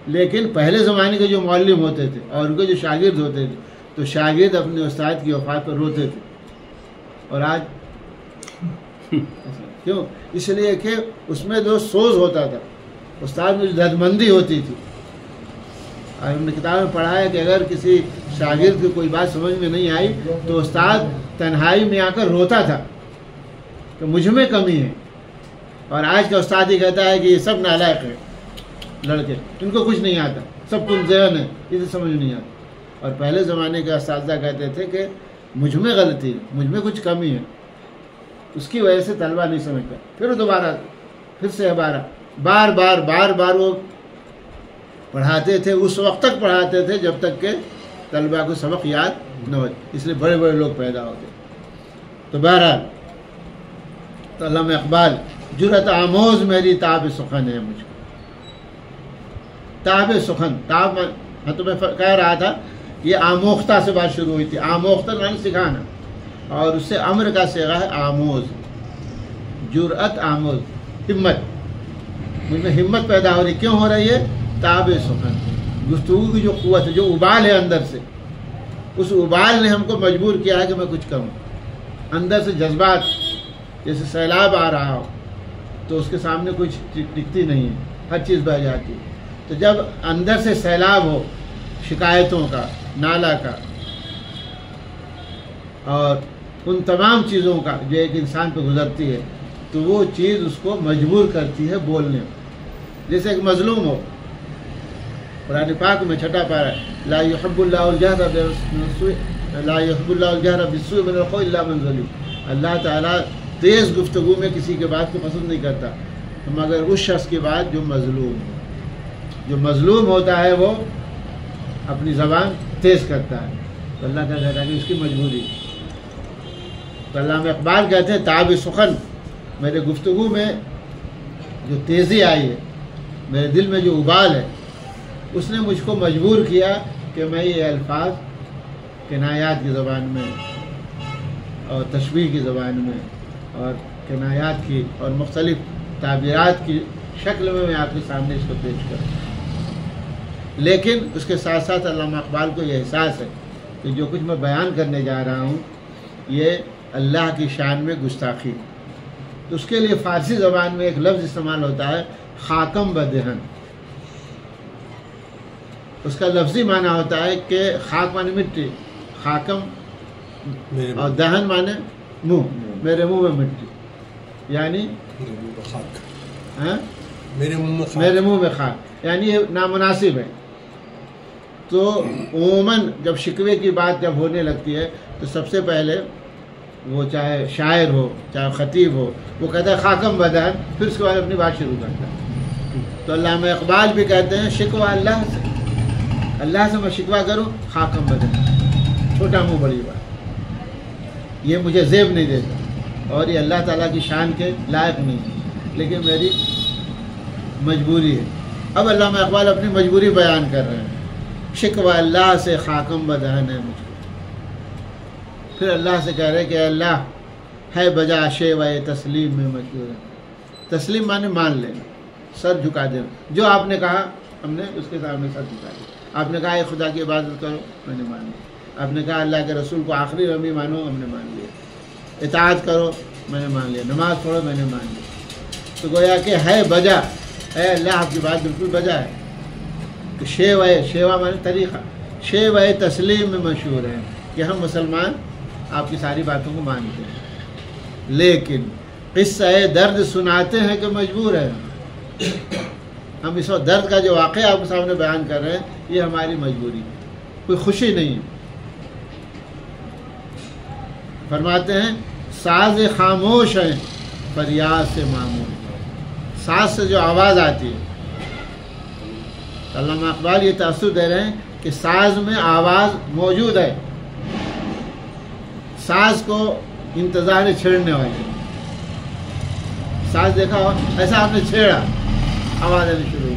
لیکن پہلے زمانے کے جو معلم ہوتے تھے اور ان کے جو شاگرد ہوتے تھے تو شاگرد اپنے استاد کی وفات پر روتے تھے، اور آج کیوں؟ اس لیے کہ اس میں جو سوز ہوتا تھا، استاد میں جو دردمندی ہوتی تھی. اور ہم نے کتاب میں پڑھا ہے کہ اگر کسی شاگرد کی کوئی بات سمجھ میں نہیں آئی تو استاد تنہائی میں آ کر روتا تھا کہ مجھ میں کمی ہے. اور آج کا استاد ہی کہتا ہے کہ یہ سب نالائق ہے لڑکے، ان کو کچھ نہیں آتا، سب کچھ ذہن ہے، اسے سمجھ نہیں آتا. اور پہلے زمانے کے اساتذہ کہتے تھے کہ مجھ میں غلطی ہے، مجھ میں کچھ کمی ہے، اس کی وجہ سے طلبہ نہیں سمجھتا. پھر دوبارہ پھر سے بار بار وہ پڑھاتے تھے. اس وقت تک پڑھاتے تھے جب تک کہ طلبہ کو سبق یاد نہ ہو، اس لیے بڑے بڑے لوگ پیدا ہوتے. تو بہرحال تو علامہ اقبال جرأت آموز میری تاب سخن ہے مجھ کو. تاب سخن، تاب میں تمہیں کہہ رہا تھا یہ آموختہ سے بات شروع ہوئی تھی. آموختہ یعنی سکھانا، اور اس سے امر کا صیغہ ہے آموز. جرأت آموز، ہمت. مجھ میں ہمت پیدا ہو رہی. کیوں ہو رہی ہے؟ تاب سخن، گفتگو کی جو قوت ہے، جو ابال ہے اندر سے، اس ابال نے ہم کو مجبور کیا ہے کہ میں کچھ کہوں. اندر سے جذبات جیسے سیلاب آ رہا ہو تو اس کے سامنے کچھ ٹکتی نہیں ہے، ہر چیز بہہ جاتی ہے. تو جب اندر سے سیلاب ہو شکایتوں کا، نالا کا، اور ان تمام چیزوں کا جو ایک انسان پہ گزرتی ہے، تو وہ چیز اس کو مجبور کرتی ہے بولنے. جیسے ایک مظلوم ہو، قرآن پاک میں چھٹا پارا ہے، لا يحب اللہ الجہر بالسوء من القول الا من ظلم. اللہ تعالیٰ تیز گفتگو میں کسی کے بات کو پسند نہیں کرتا مگر اس شخص کی بات جو مظلوم ہو. جو مظلوم ہوتا ہے وہ اپنی زبان تیز کرتا ہے، تو اللہ کا کہتا ہے کہ اس کی مجبوری. تو علامہ اقبال کہتے ہیں تاب سخن، میرے گفتگو میں جو تیزی آئی ہے، میرے دل میں جو ابال ہے، اس نے مجھ کو مجبور کیا کہ میں یہ الفاظ کنایات کی زبان میں اور تشبیہ کی زبان میں اور کنایات کی اور مختلف تعبیرات کی شکل میں آپ کے سامنے اس کو پیش کروں. لیکن اس کے ساتھ ساتھ علامہ اقبال کو یہ احساس ہے کہ جو کچھ میں بیان کرنے جا رہا ہوں یہ اللہ کی شان میں گستاخی. تو اس کے لیے فارسی زبان میں ایک لفظ استعمال ہوتا ہے خاکم بدہن. اس کا لفظی معنی ہوتا ہے کہ خاک معنی مٹی، خاکم اور دہن معنی منہ، میرے منہ میں مٹی، یعنی میرے منہ میں خاک، یعنی یہ نامناسب ہے. تو عموماً جب شکوے کی بات جب ہونے لگتی ہے تو سب سے پہلے وہ چاہے شاعر ہو چاہے خطیب ہو وہ کہتا ہے خاکم بدہن، پھر اس کے بعد اپنی بات شروع کرتا ہے. تو علامہ اقبال بھی کہتے ہیں شکوہ اللہ سے، اللہ سے میں شکوہ کروں خاکم بدہن، چھوٹا منہ بڑی بات، یہ مجھے زیب نہیں دیتا اور یہ اللہ تعالیٰ کی شان کے لائق نہیں ہے، لیکن میری مجبوری ہے. اب علامہ اقبال اپنی مجبوری بیان کر رہے ہیں. شکوہ اللہ سے خاکم بدہن ہے مجھ کو. پھر اللہ سے کہہ رہے کہ اللہ ہے بجا شیوہ تسلیم میں مجبور ہے. تسلیم مانے مان لینا، سر جھکا دینا. جو آپ نے کہا ہم نے اس کے سامنے سر جھکا دیا. آپ نے کہا اے خدا کی عبادت کرو، میں نے مان لیا. آپ نے کہا اللہ کے رسول کو آخری رمی مانو، ہم نے مان لیا. اطاعت کرو، میں نے مان لیا. نماز پڑھو، میں نے مان لیا. تو گویا کہ ہے بجا، اے اللہ آپ کی بات بالکل بجا ہے. کہ شیوہ مانے طریقہ، شیوہ تسلیم میں مشہور ہے کہ ہم مسلمان آپ کی ساری باتوں کو مانتے ہیں، لیکن قصہ درد سناتے ہیں کہ مجبور ہے. ہم اس وقت درد کا جو واقعہ آپ کے سامنے بیان کر رہے ہیں یہ ہماری مجبوری ہے، کوئی خوشی نہیں ہے. فرماتے ہیں ساز خاموش ہیں فریاد سے معمول. ساز سے جو آواز آتی ہے، علامہ اقبال یہ تاثر دے رہے ہیں کہ ساز میں آواز موجود ہے. ساز کو انتظار چھیڑنے والے، ساز دیکھا ہو ایسا آپ نے چھیڑا، آواز آنی شروع ہوئی.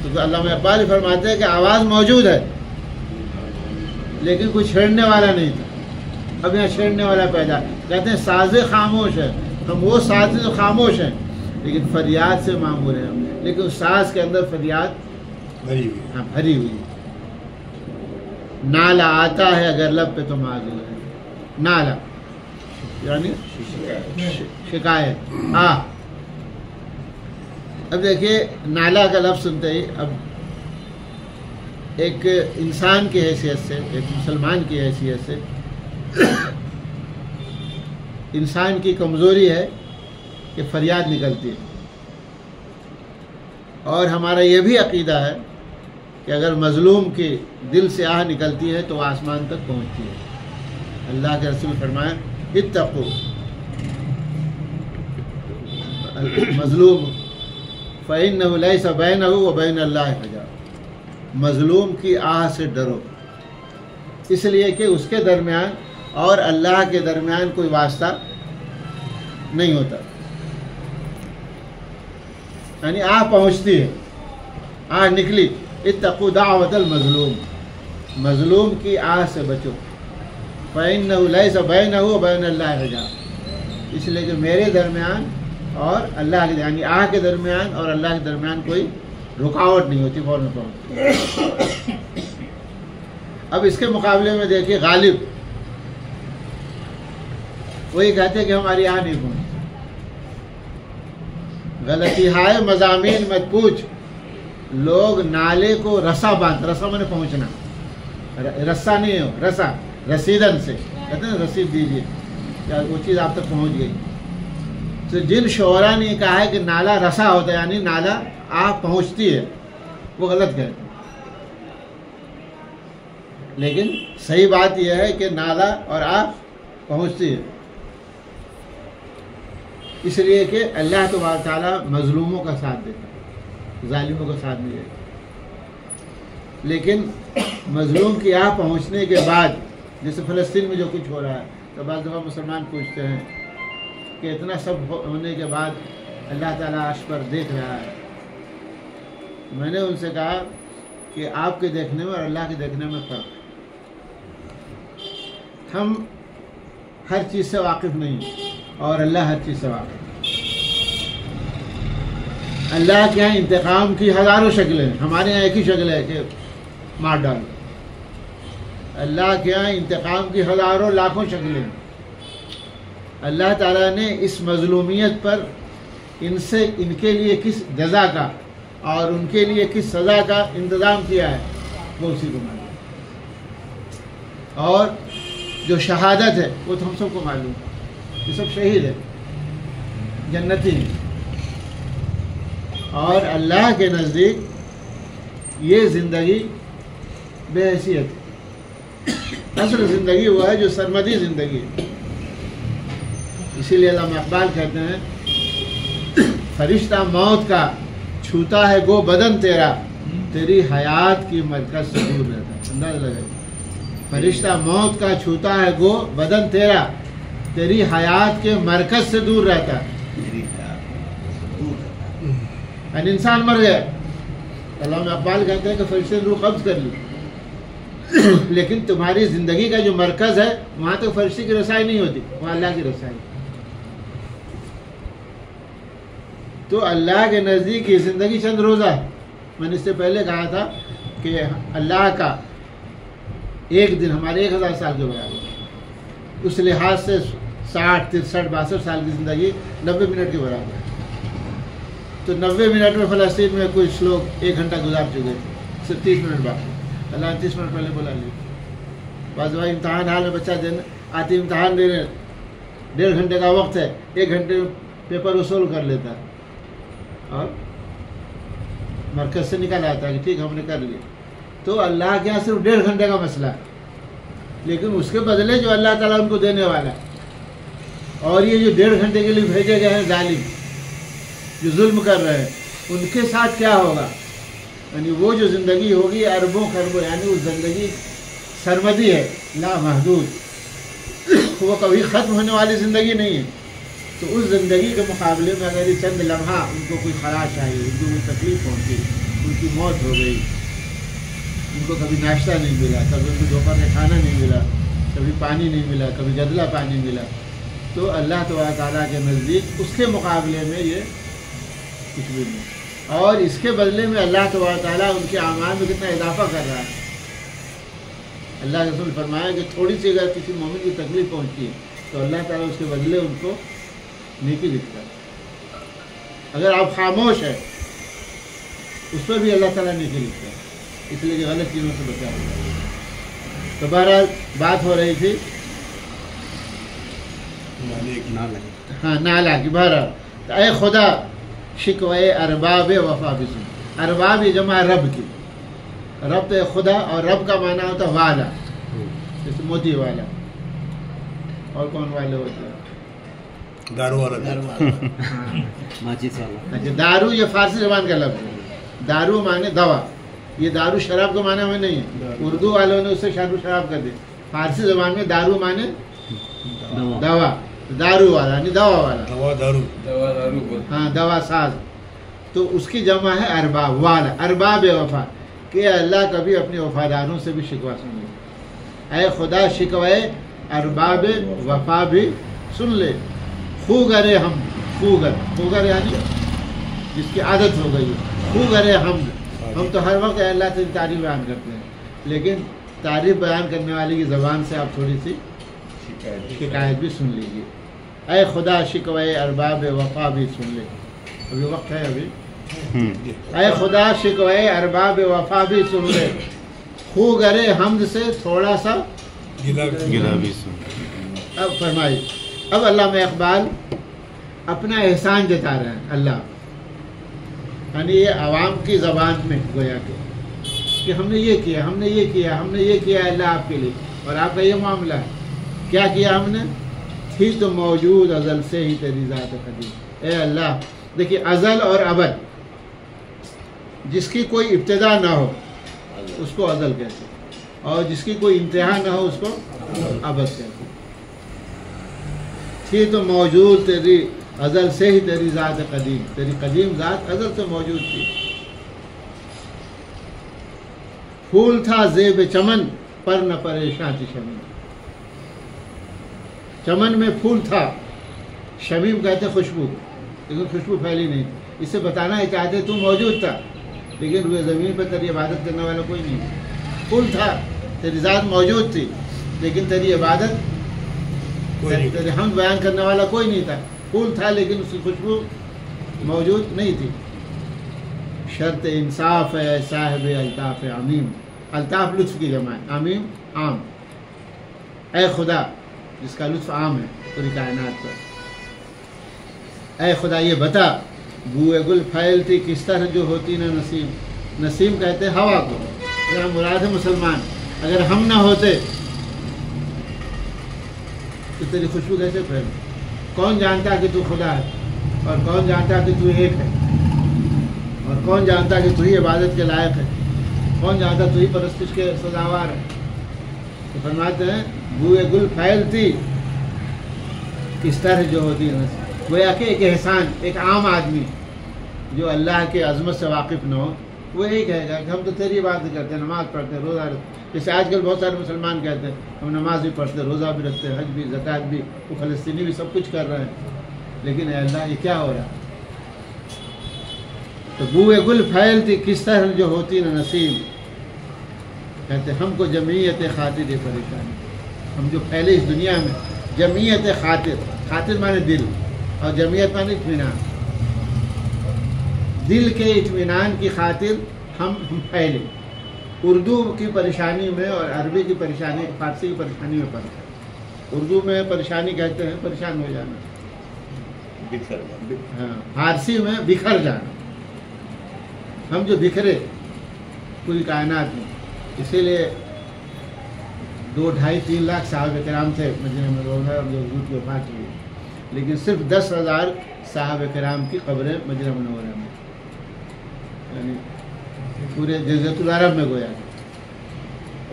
تو علامہ اقبال فرماتے ہیں کہ آواز موجود ہے لیکن کوئی چھیڑنے والا نہیں تھا. اب یہاں چھیڑنے والا پیدا. کہتے ہیں ساز خاموش ہے، ہم وہ ساز جو خاموش ہیں لیکن فریاد سے معمور ہیں. لیکن اس ساز کے اندر فریاد ہاں بھری ہوئی. نالا آتا ہے اگر لب پہ تو معذور ہے. نالا یعنی شکایت. ہاں اب دیکھیے نالا کا لفظ سنتے ہی اب ایک انسان کی حیثیت سے، ایک مسلمان کی حیثیت سے انسان کی کمزوری ہے کہ فریاد نکلتی ہے. اور ہمارا یہ بھی عقیدہ ہے کہ اگر مظلوم کی دل سے آہ نکلتی ہے تو آسمان تک پہنچتی ہے. اللہ کے رسول فرمائے اتقو مظلوم فإنه ليس بينه وبين الله حجاب. مظلوم کی آہ سے ڈرو، اس لیے کہ اس کے درمیان اور اللہ کے درمیان کوئی واسطہ نہیں ہوتا. یعنی آہ پہنچتی ہے، آہ نکلی. اتقوا دعوت المظلوم، مظلوم کی آہ سے بچو. فإنه ليس بينه وبين الله حجاب، اس لیے کہ میرے درمیان اور اللہ کے یعنی آہ کے درمیان اور اللہ کے درمیان کوئی رکاوٹ نہیں ہوتی، فوراً پہنچتی. اب اس کے مقابلے میں دیکھیے غالب وہی کہتے کہ ہماری آہ نہیں پہنچتی. غلطی ہائے مضامین مت پوچھ، لوگ نالے کو رسا باندھ، رسا میں نے پہنچنا، رسا نہیں ہو، رسا رسیدن سے کہتے ہیں رسید دیجیے، یا وہ چیز آپ تک پہنچ گئی. تو جن شعراء نے کہا ہے کہ نالا رسا ہوتا ہے یعنی نالا آہ پہنچتی ہے، وہ غلط کہتے ہیں. لیکن صحیح بات یہ ہے کہ نالا اور آہ پہنچتی ہے، اس لیے کہ اللہ تبارک تعالیٰ مظلوموں کا ساتھ دیتا ہے، ظالموں کا ساتھ نہیں دیتا. لیکن مظلوم کی آہ پہنچنے کے بعد، جیسے فلسطین میں جو کچھ ہو رہا ہے، تو بعض دفعہ مسلمان پوچھتے ہیں کہ اتنا سب ہونے کے بعد اللہ تعالیٰ عرش پر دیکھ رہا ہے. میں نے ان سے کہا کہ آپ کے دیکھنے میں اور اللہ کے دیکھنے میں فرق ہے. ہم ہر چیز سے واقف نہیں اور اللہ ہر چیز سے واقف. اللہ کے یہاں انتقام کی ہزاروں شکلیں ہیں، ہمارے یہاں ایک ہی شکل ہے کہ مار ڈالو. اللہ کے یہاں انتقام کی ہزاروں لاکھوں شکلیں ہیں. اللہ تعالیٰ نے اس مظلومیت پر ان کے لیے کس جزا کا اور ان کے لیے کس سزا کا انتظام کیا ہے وہ اسی کو معلوم. اور جو شہادت ہے وہ تو ہم سب کو معلوم ہے، یہ سب شہید ہے، جنتی ہیں. اور اللہ کے نزدیک یہ زندگی بے حیثیت ہے. اصل زندگی وہ ہے جو سرمدی زندگی ہے. اسی لیے علامہ اقبال کہتے ہیں فرشتہ موت کا چھوتا ہے گو بدن تیرا، تیری حیات کی مرکز سے دور رہتا ہے. اندازہ لگے، فرشتہ موت کا چھوتا ہے گو بدن تیرا، تیری حیات کے مرکز سے دور رہتا ہے. یعنی انسان مر گیا، علامہ اقبال کہتے ہیں کہ فرشتے نے روح قبض کر لی، لیکن تمہاری زندگی کا جو مرکز ہے وہاں تو فرشتے کی رسائی نہیں ہوتی، وہاں اللہ کی رسائی. تو اللہ کے نزدیک یہ زندگی چند روزہ ہے. میں نے اس سے پہلے کہا تھا کہ اللہ کا ایک دن ہمارے 1000 سال کے برابر. اس لحاظ سے 60 63 62 سال کی زندگی 90 منٹ کے برابر ہے. تو 90 منٹ میں فلسطین میں کچھ لوگ 1 گھنٹہ گزار چکے تھے، صرف 30 منٹ باقی. اللہ نے 30 منٹ پہلے بلا لی. بعض بھائی امتحان حال میں بچہ دینے آتی، امتحان دینے 1.5 گھنٹے کا وقت ہے، 1 گھنٹے میں پیپر وصول کر لیتا ہے اور مرکز سے نکل آتا ہے کہ ٹھیک ہم نے کر لیا. تو اللہ کے یہاں صرف 1.5 گھنٹے کا مسئلہ ہے، لیکن اس کے بدلے جو اللہ تعالیٰ ان کو دینے والا ہے. اور یہ جو 1.5 گھنٹے کے لیے بھیجے گئے ہیں ظالم جو ظلم کر رہے ہیں، ان کے ساتھ کیا ہوگا؟ یعنی وہ جو زندگی ہوگی اربوں خربوں، یعنی وہ زندگی سرمدی ہے، لا محدود، وہ کبھی ختم ہونے والی زندگی نہیں ہے. تو اس زندگی کے مقابلے میں اگر یہ چند لمحہ ان کو کوئی خراش آئی، ان کو کوئی تکلیف پہنچی، ان کی موت ہو گئی، ان کو کبھی ناشتہ نہیں ملا، کبھی ان کو دوپہر کا کھانا نہیں ملا، کبھی پانی نہیں ملا، کبھی گدلا پانی ملا، تو اللہ تعالیٰ کے نزدیک اس کے مقابلے میں یہ کچھ بھی نہیں. اور اس کے بدلے میں اللہ تبارک تعالیٰ ان کے اعمال میں کتنا اضافہ کر رہا ہے. اللہ کے رسول فرمایا کہ تھوڑی سی اگر کسی مومن کی تکلیف پہنچتی ہے تو اللہ تعالیٰ اس کے بدلے ان کو نیکی لکھتا ہے. اگر آپ خاموش ہیں اس پر بھی اللہ تعالیٰ نیکی لکھتا ہے، اس لیے کہ غلط چیزوں سے بچا ہوتا ہے. تو بہرحال بات ہو رہی تھی ہاں نالا کی. بہرحال تو اے خدا شکوے ارباب وفا بسن. ارباب یہ جمع رب کی. رب تو خدا، اور رب کا معنی ہوتا ہے والا، جیسے موتی والا. اور کون والے ہوتے ہیں؟ دارو والا. اچھا دارو یہ فارسی زبان کا لفظ ہے. دارو معنی دوا. یہ دارو شراب کا معنی میں نہیں ہے، اردو والوں نے اس سے شراب کر دی. فارسی زبان میں دارو معنی دوا. دارو والا یعنی دوا والا. دارو ہاں دوا ساز. تو اس کی جمع ہے ارباب والا. ارباب وفا کہ اللہ کبھی اپنے وفاداروں سے بھی شکوہ سن لے. اے خدا شکوے ارباب وفا بھی سن لے. خوگرے ہم خوگر یعنی جس کی عادت ہو گئی ہے. خوگرے ہم تو ہر وقت اللہ سے تعریف بیان کرتے ہیں، لیکن تعریف بیان کرنے والی کی زبان سے آپ تھوڑی سی شکایت بھی سن لیجیے. اے خدا شکوے ارباب وفا بھی سن لے. ابھی وقت ہے ابھی. اے خدا شکوے ارباب وفا بھی سن لے. خوگرے حمد سے تھوڑا سا گلا بھی سن. اب فرمائیے. اب علامہ اقبال اپنا احسان جتا رہے ہیں. اللہ یعنی یہ عوام کی زبان میں گویا کہ ہم نے یہ کیا، ہم نے یہ کیا، ہم نے یہ کیا اللہ آپ کے لیے، اور آپ کا یہ معاملہ ہے. کیا کیا ہم نے؟ تھی تو موجود ازل سے ہی تیری ذات قدیم. اے اللہ دیکھیے ازل اور ابد، جس کی کوئی ابتدا نہ ہو اس کو ازل کہتے ہیں، اور جس کی کوئی انتہا نہ ہو اس کو ابد کہتے ہیں. تھی تو موجود تیری ازل سے ہی تیری ذات قدیم. تیری قدیم ذات ازل سے موجود تھی. پھول تھا زیب چمن پر نہ پریشان تھی شمیم. چمن میں پھول تھا، شمیم کہتے خوشبو، لیکن خوشبو پھیلی نہیں. اس سے بتانا ہے چاہتے تو موجود تھا لیکن وہ زمین پہ تیری عبادت کرنے والا کوئی نہیں. پھول تھا، تیری ذات موجود تھی لیکن تیری عبادت تیرے حمد بیان کرنے والا کوئی نہیں تھا. پھول تھا لیکن اس کی خوشبو موجود نہیں تھی. شرط انصاف ہے صاحب الطاف عمیم. الطاف لطف کی جمع ہے، عمیم عام. اے خدا جس کا لطف عام ہے پوری کائنات پر. اے خدا یہ بتا بوئے گل پھیلتی کس طرح جو ہوتی نہ نسیم. نسیم کہتے ہیں ہوا کو. یہاں مراد ہے مسلمان. اگر ہم نہ ہوتے تو تیری خوشبو کیسے پھیلتی؟ کون جانتا کہ تو خدا ہے، اور کون جانتا کہ تو ایک ہے، اور کون جانتا کہ تو ہی عبادت کے لائق ہے، کون جانتا تو ہی پرستش کے سزاوار ہے. تو فرماتے ہیں بوئے گل پھیلتی کس طرح جو ہوتی ہے. گویا کہ ایک احسان، ایک عام آدمی جو اللہ کے عظمت سے واقف نہ ہو وہ یہی کہے گا کہ ہم تو تیری عبادت کرتے ہیں، نماز پڑھتے ہیں، روزہ رکھتے ہیں. جیسے آج کل بہت سارے مسلمان کہتے ہیں ہم نماز بھی پڑھتے ہیں، روزہ بھی رکھتے ہیں، حج بھی، زکوٰۃ بھی، وہ فلسطینی بھی سب کچھ کر رہے ہیں، لیکن اے اللہ یہ کیا ہو رہا ہے؟ تو بوئے گل پھیلتی کس طرح جو ہوتی نہ نسیم. کہتے ہم کو جمعیت خاطر یہ پریشانی. ہم جو پھیلے اس دنیا میں جمعیت خاطر. خاطر مانے دل اور جمعیت مانے اطمینان. دل کے اطمینان کی خاطر ہم پھیلے. اردو کی پریشانی میں اور عربی کی پریشانی، فارسی کی پریشانی میں فرق ہے. اردو میں پریشانی کہتے ہیں پریشان ہو جانا، ہاں فارسی میں بکھر جانا. ہم جو بکھرے پوری کائنات میں. اسی لیے 2-2.5-3 لاکھ صحابہ کرام تھے مدینہ منورہ جو حضور کی وفات ہوئی، لیکن صرف 10,000 صحابہ کرام کی قبریں مدینہ منورہ میں، یعنی پورے جزیرۃ العرب میں گویا.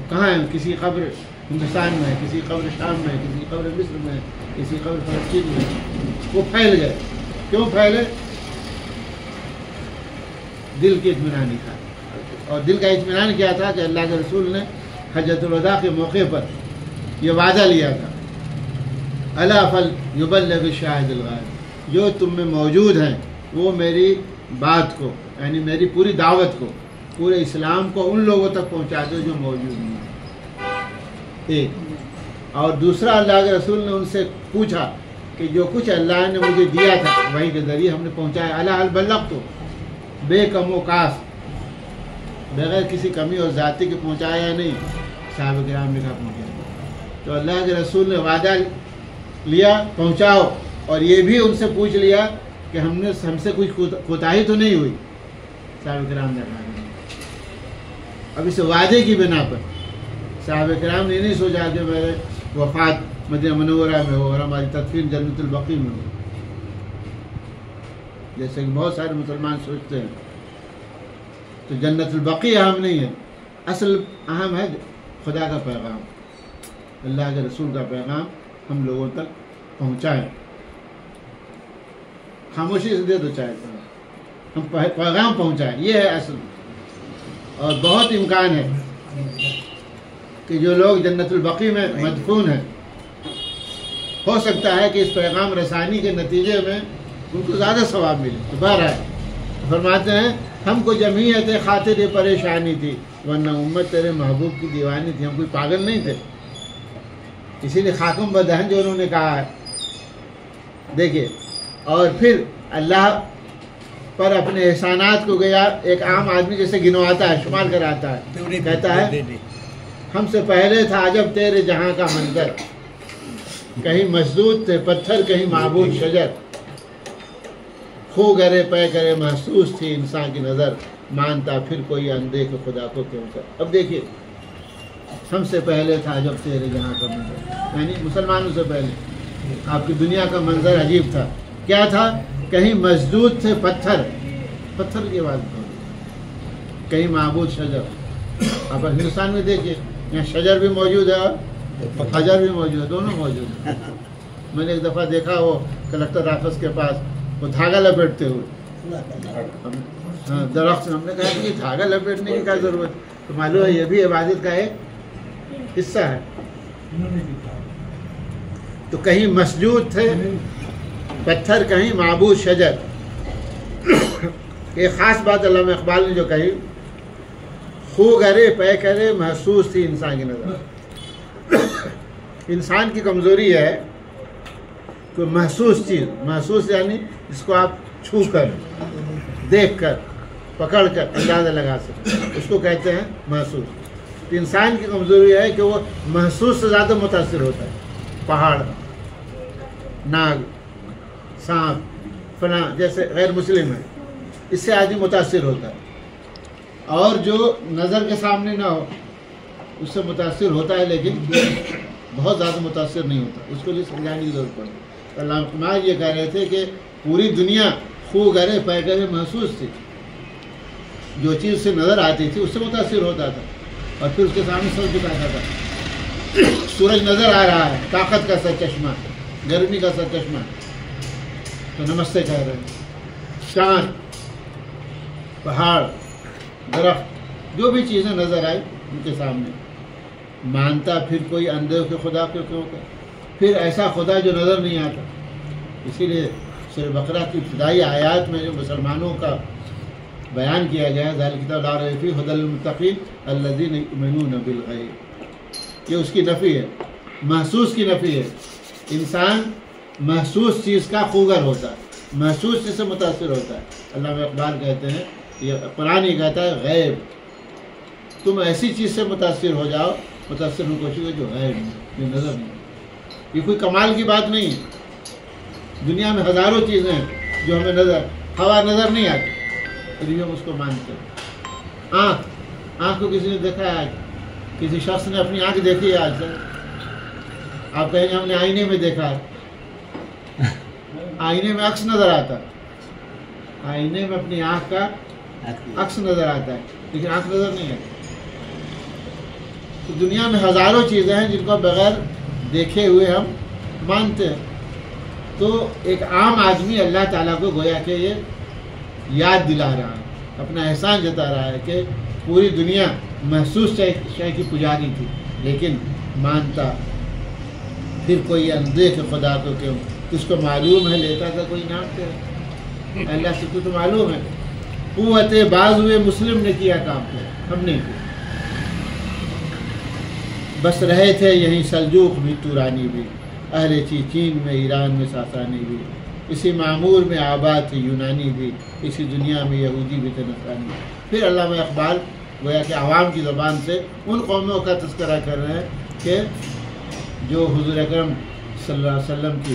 کہاں ہے؟ کسی قبر ہندوستان میں ہے، کسی قبر شام میں ہے، کسی قبر مصر میں ہے، کسی قبر فلسطین میں ہے. وہ پھیل گئے. کیوں پھیلے؟ دل کی اطمینانی تھا. اور دل کا اطمینان کیا تھا کہ اللہ کے رسول نے حجۃ الوداع کے موقع پر یہ وعدہ لیا تھا الا فلیبلغ الشاہد الغائب. جو تم میں موجود ہیں وہ میری بات کو یعنی میری پوری دعوت کو، پورے اسلام کو ان لوگوں تک پہنچا دو جو موجود نہیں ہیں. ایک اور دوسرا، اللہ کے رسول نے ان سے پوچھا کہ جو کچھ اللہ نے مجھے دیا تھا وہی کے ذریعے ہم نے پہنچایا. اللہ البلغ تو بے کم و کاس، بغیر کسی کمی اور زیادتی کے پہنچایا نہیں. صحابہ کرام نے کہا پہنچایا. تو اللہ کے رسول نے وعدہ لیا پہنچاؤ، اور یہ بھی ان سے پوچھ لیا کہ ہم سے کچھ کوتاہی تو نہیں ہوئی. صحابہ کرام نے کہا اب اس وعدے کی بنا پر صحابہ کرام نے نہیں سوچا کہ میرے وفات مدینہ منورہ میں ہو اور ہماری تدفین جنت البقیع میں ہو، جیسے کہ بہت سارے مسلمان سوچتے ہیں. تو جنت البقیع اہم نہیں ہے، اصل اہم ہے خدا کا پیغام، اللہ کے رسول کا پیغام ہم لوگوں تک پہنچائیں. خاموشی سے دے دو چاہے ہم پیغام پہنچائیں، یہ ہے اصل. اور بہت امکان ہے کہ جو لوگ جنت البقیع میں مدفون ہیں، ہو سکتا ہے کہ اس پیغام رسانی کے نتیجے میں ان کو زیادہ ثواب ملے. تو بہرحال فرماتے ہیں ہم کو جمعیت خاطر پریشانی تھی، ورنہ امت تیرے محبوب کی دیوانی تھی، ہم کوئی پاگل نہیں تھے. اسی لیے خاکم بدہن جو انہوں نے کہا ہے. دیکھیے، اور پھر اللہ پر اپنے احسانات کو گیا ایک عام آدمی جیسے گنواتا ہے، شمار کراتا ہے، کہتا ہے ہم سے پہلے تھا عجب تیرے جہاں کا منظر، کہیں مسجود تھے پتھر، کہیں معبود شجر، خو گرے پے کرے محسوس تھی انسان کی نظر، مانتا پھر کوئی اندیکھ خدا کو کیوں کر. اب دیکھیے، ہم سے پہلے تھا عجب تیرے جہاں کا منظر، یعنی مسلمانوں سے پہلے آپ کی دنیا کا منظر عجیب تھا. کیا تھا؟ کہیں مسجود تھے پتھر، پتھر کی بات کرو، کہیں معبود شجر. آپ ہندوستان میں دیکھیے، یہاں شجر بھی موجود ہے اور حجر بھی موجود ہے، دونوں موجود ہیں. میں نے ایک دفعہ دیکھا وہ کلکٹر آفس کے پاس وہ دھاگا لپیٹتے ہوئے درخت. ہم نے کہا کہ دھاگا لپیٹنے کی کیا ضرورت؟ تو معلوم ہے یہ بھی عبادت کا ایک حصہ ہے. تو کہیں مسجود تھے پتھر، کہیں معبود شجر. ایک خاص بات علامہ اقبال نے جو کہی، خو گرے پے کرے محسوس تھی انسان کی نظر. انسان کی کمزوری ہے کہ محسوس چیز، محسوس یعنی اس کو آپ چھو کر، دیکھ کر، پکڑ کر اندازہ لگا سکتے، اس کو کہتے ہیں محسوس. تو انسان کی کمزوری ہے کہ وہ محسوس سے زیادہ متاثر ہوتا ہے. پہاڑ، ناگ، سانپ، فلاں جیسے غیر مسلم ہے، اس سے آدمی متاثر ہوتا ہے. اور جو نظر کے سامنے نہ ہو اس سے متاثر ہوتا ہے، لیکن بہت زیادہ متاثر نہیں ہوتا. اس کو لیے سمجھانے کی ضرورت پڑتی. علامہ اقبال یہ کہہ رہے تھے کہ پوری دنیا خو گرے پے گرے محسوس تھی، جو چیز سے نظر آتی تھی اس سے متاثر ہوتا تھا، اور پھر اس کے سامنے سر جھکاتا تھا. سورج نظر آ رہا ہے، طاقت کا سرچشمہ، گرمی کا سرچشمہ، تو نمستے کہہ رہے ہیں. چاند، پہاڑ، درخت، جو بھی چیزیں نظر آئی ان کے سامنے، مانتا پھر کوئی اندھے کے خدا کو کیوں کہ، پھر ایسا خدا جو نظر نہیں آتا. اسی لیے سورہ بقرہ کی ابتدائی آیات میں جو مسلمانوں کا بیان کیا گیا ہے، ذالک کتاب لا ریب فیہ ھدی للمتقین الذین یؤمنون بالغیب، یہ اس کی نفی ہے، محسوس کی نفی ہے. انسان محسوس چیز کا خوگر ہوتا ہے، محسوس چیز سے متاثر ہوتا ہے. علامہ اقبال کہتے ہیں، یہ قرآن ہی کہتا ہے غیب، تم ایسی چیز سے متاثر ہو جاؤ، متاثر ہونے کی کوشش کرو جو غیب نہیں، جو نظر نہیں. یہ کوئی کمال کی بات نہیں ہے. دنیا میں ہزاروں چیزیں ہیں جو ہمیں ہوا نظر نہیں آتی، پھر بھی ہم اس کو مانتے ہیں. آنکھ کو کسی نے دیکھا ہے آج؟ کسی شخص نے اپنی آنکھ دیکھی ہے آج تک؟ آپ کہیں گے ہم نے آئینے میں دیکھا ہے. آئینے میں عکس نظر آتا ہے، آئینے میں اپنی آنکھ کا عکس نظر آتا ہے، لیکن آنکھ نظر نہیں آتی. تو دنیا میں ہزاروں چیزیں ہیں جن کو بغیر دیکھے ہوئے ہم مانتے ہیں. تو ایک عام آدمی اللہ تعالیٰ کو گویا کہ یہ یاد دلا رہا ہے، اپنا احسان جتا رہا ہے کہ پوری دنیا محسوس شے کی پجاری تھی، لیکن مانتا پھر کوئی اندیکھ خدا کو کیوں. اس کو معلوم ہے لیتا تھا کوئی نام کے اللہ سے تو معلوم ہے قوت بازو مسلم نے کیا کام کیا، ہم نے کیا. بس رہے تھے یہیں سلجوق بھی تورانی بھی، اہل چین میں ایران میں ساسانی بھی، اسی معمور میں آباد تھے یونانی بھی، اسی دنیا میں یہودی بھی تھے نصرانی بھی. پھر علامہ اقبال گویا کہ عوام کی زبان سے ان قوموں کا تذکرہ کر رہے ہیں کہ جو حضور اکرم صلی اللہ علیہ وسلم کی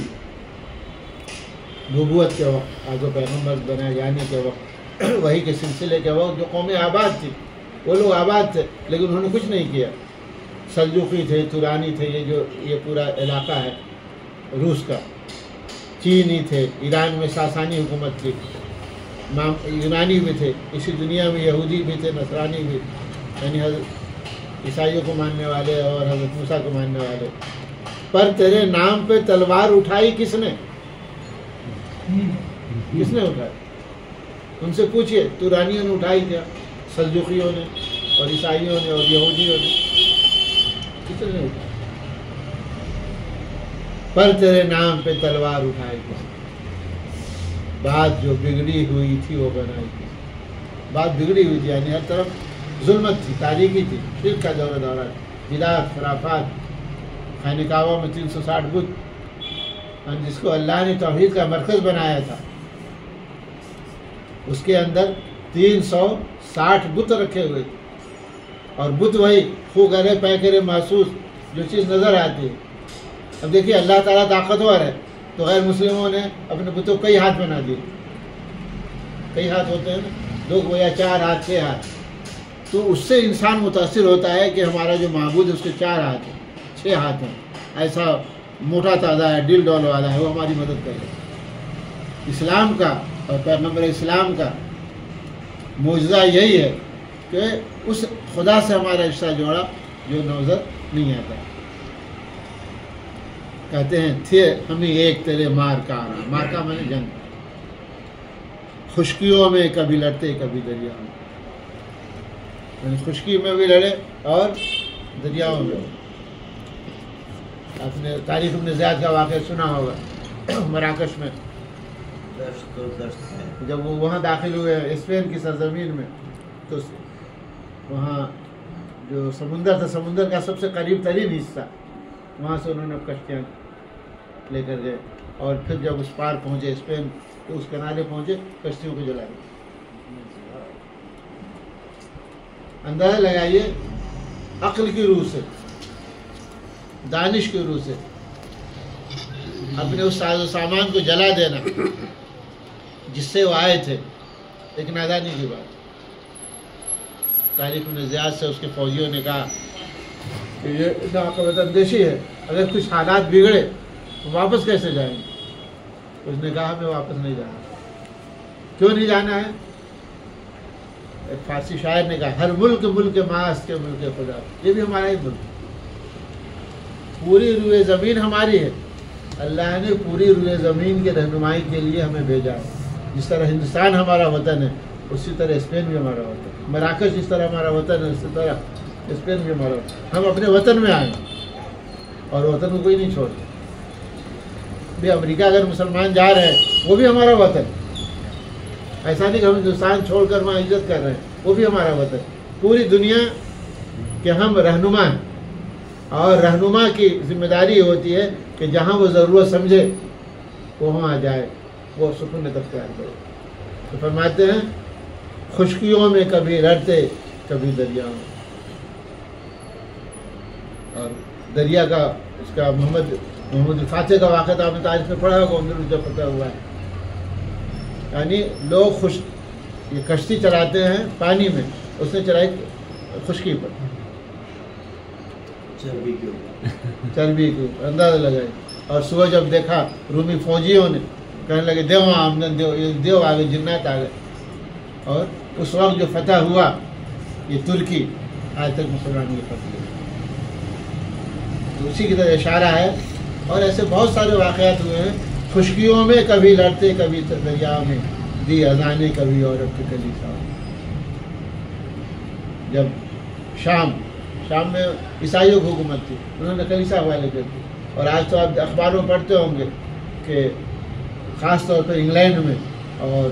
نبوت کے وقت، آج پیغمبر بنائے جانے کے وقت، وہی کے سلسلے کے وقت جو قومیں آباد تھی، وہ لوگ آباد تھے لیکن انہوں نے کچھ نہیں کیا. سلجوقی تھے، تورانی تھے، یہ پورا علاقہ ہے روس کا، چینی تھے، ایران میں ساسانی حکومت تھی، یونانی بھی تھے، اسی دنیا میں یہودی بھی تھے، نصرانی بھی، یعنی حضرت عیسائیوں کو ماننے والے اور حضرت موسیٰ کو ماننے والے. پر تیرے نام پہ تلوار اٹھائی کس نے؟ کس نے اٹھائی؟ ان سے پوچھئے. تورانیوں نے اٹھائی کیا؟ سلجوقیوں نے اور عیسائیوں نے اور یہودیوں نے. کس نے اٹھائی؟ پر تیرے نام پہ تلوار اٹھائی کس نے؟ بات جو بگڑی ہوئی تھی وہ بنائی کس نے؟ بات بگڑی ہوئی تھی، یعنی ہر طرف ظلمت تھی، تاریکی تھی، شرک کا دورہ، بدعت، خرافات. خانہ کعبہ میں 360 بت، جس کو اللہ نے توحید کا مرکز بنایا تھا، اس کے اندر 360 بت رکھے ہوئے تھے. اور بت وہی خو گرے پے کرے محسوس جو چیز نظر آتی ہے. اب دیکھیے اللہ تعالیٰ طاقتور ہے تو غیر مسلموں نے اپنے بتوں کو کئی ہاتھ بنا دیے. کئی ہاتھ ہوتے ہیں نا، 2 یا 4 ہاتھ 6 ہاتھ. تو اس سے انسان متاثر ہوتا ہے کہ ہمارا جو معبود ہے اس کے 4 ہاتھ ہیں، 6 ہاتھ ہیں، ایسا موٹا تازہ ہے، دل ڈول والا ہے، وہ ہماری مدد کرے. اسلام کا اور پیغمبر اسلام کا معجزہ یہی ہے کہ اس خدا سے ہمارا رشتہ جوڑا جو نظر نہیں آتا. کہتے ہیں تھے ہمیں ایک تیرے مارکا، مارکا میں نے جنگ، خشکیوں میں کبھی لڑتے کبھی دریاؤں میں. یعنی خشکی میں بھی لڑے اور دریاؤں میں. آپ نے تاریخ ابن زیاد کا واقعہ سنا ہوگا، مراکش میں جب وہ وہاں داخل ہوئے اسپین کی سرزمین میں، تو وہاں جو سمندر تھا، سمندر کا سب سے قریب ترین حصہ، وہاں سے انہوں نے کشتیاں لے کر گئے. اور پھر جب اس پار پہنچے اسپین تو اس کنارے پہنچے، کشتیوں کو جلائے. اندازہ لگائیے عقل کی روح سے، دانش کی روح سے اپنے اس ساز و سامان کو جلا دینا جس سے وہ آئے تھے. ایک نادانی کی بات. تاریخ ابن زیاد سے اس کے فوجیوں نے کہا کہ یہ اتنا عقبت اندیشی ہے، اگر کچھ حالات بگڑے تو واپس کیسے جائیں گے؟ اس نے کہا ہمیں واپس نہیں جانا. کیوں نہیں جانا ہے؟ ایک فارسی شاعر نے کہا ہر ملک ملک ماست کے ملک خدا. یہ بھی ہمارا ہی ملک، پوری روئے زمین ہماری ہے. اللہ نے پوری روئے زمین کی رہنمائی کے لیے ہمیں بھیجا. جس طرح ہندوستان ہمارا وطن ہے اسی طرح اسپین بھی ہمارا وطن ہے. مراکش جس طرح ہمارا وطن ہے اسی طرح اسپین بھی ہمارا وطن. ہم اپنے وطن میں آئیں اور وطن کو کوئی نہیں چھوڑتے. بھی امریکہ اگر مسلمان جا رہے ہیں وہ بھی ہمارا وطن. ایسا نہیں کہ ہم ہندوستان چھوڑ کر وہاں عزت کر رہے ہیں، وہ بھی ہمارا وطن. پوری دنیا کے ہم رہنما ہیں اور رہنما کی ذمہ داری ہوتی ہے کہ جہاں وہ ضرورت سمجھے وہ وہاں جائے، وہ سکونت اختیار کرے. تو فرماتے ہیں خشکیوں میں کبھی لڑتے کبھی دریاؤں میں. اور دریا کا اس کا محمد الفاتح کا واقعہ تو آپ نے تاریخ میں پڑھا ہوگا، اندر جب فتح ہوا ہے. یعنی لوگ یہ کشتی چلاتے ہیں پانی میں، اس نے چلائی خشکی پر، چربی کی اندازہ لگائی. اور صبح جب دیکھا رومی فوجیوں نے کہنے لگے دیو آمدن دیو آ گئے، جنات آ گئے. اور اس وقت جو فتح ہوا یہ ترکی، آج تک مسلمانوں کی فتح ہوئی. تو اسی کی طرح اشارہ ہے. اور ایسے بہت سارے واقعات ہوئے ہیں. خشکیوں میں کبھی لڑتے کبھی دریا میں، دی اذانے کبھی عورت کے کلیسا. جب شام میں عیسائیوں کی حکومت تھی، انہوں نے کلیسا حوالے کر دی. اور آج تو آپ اخباروں میں پڑھتے ہوں گے کہ خاص طور پر انگلینڈ میں اور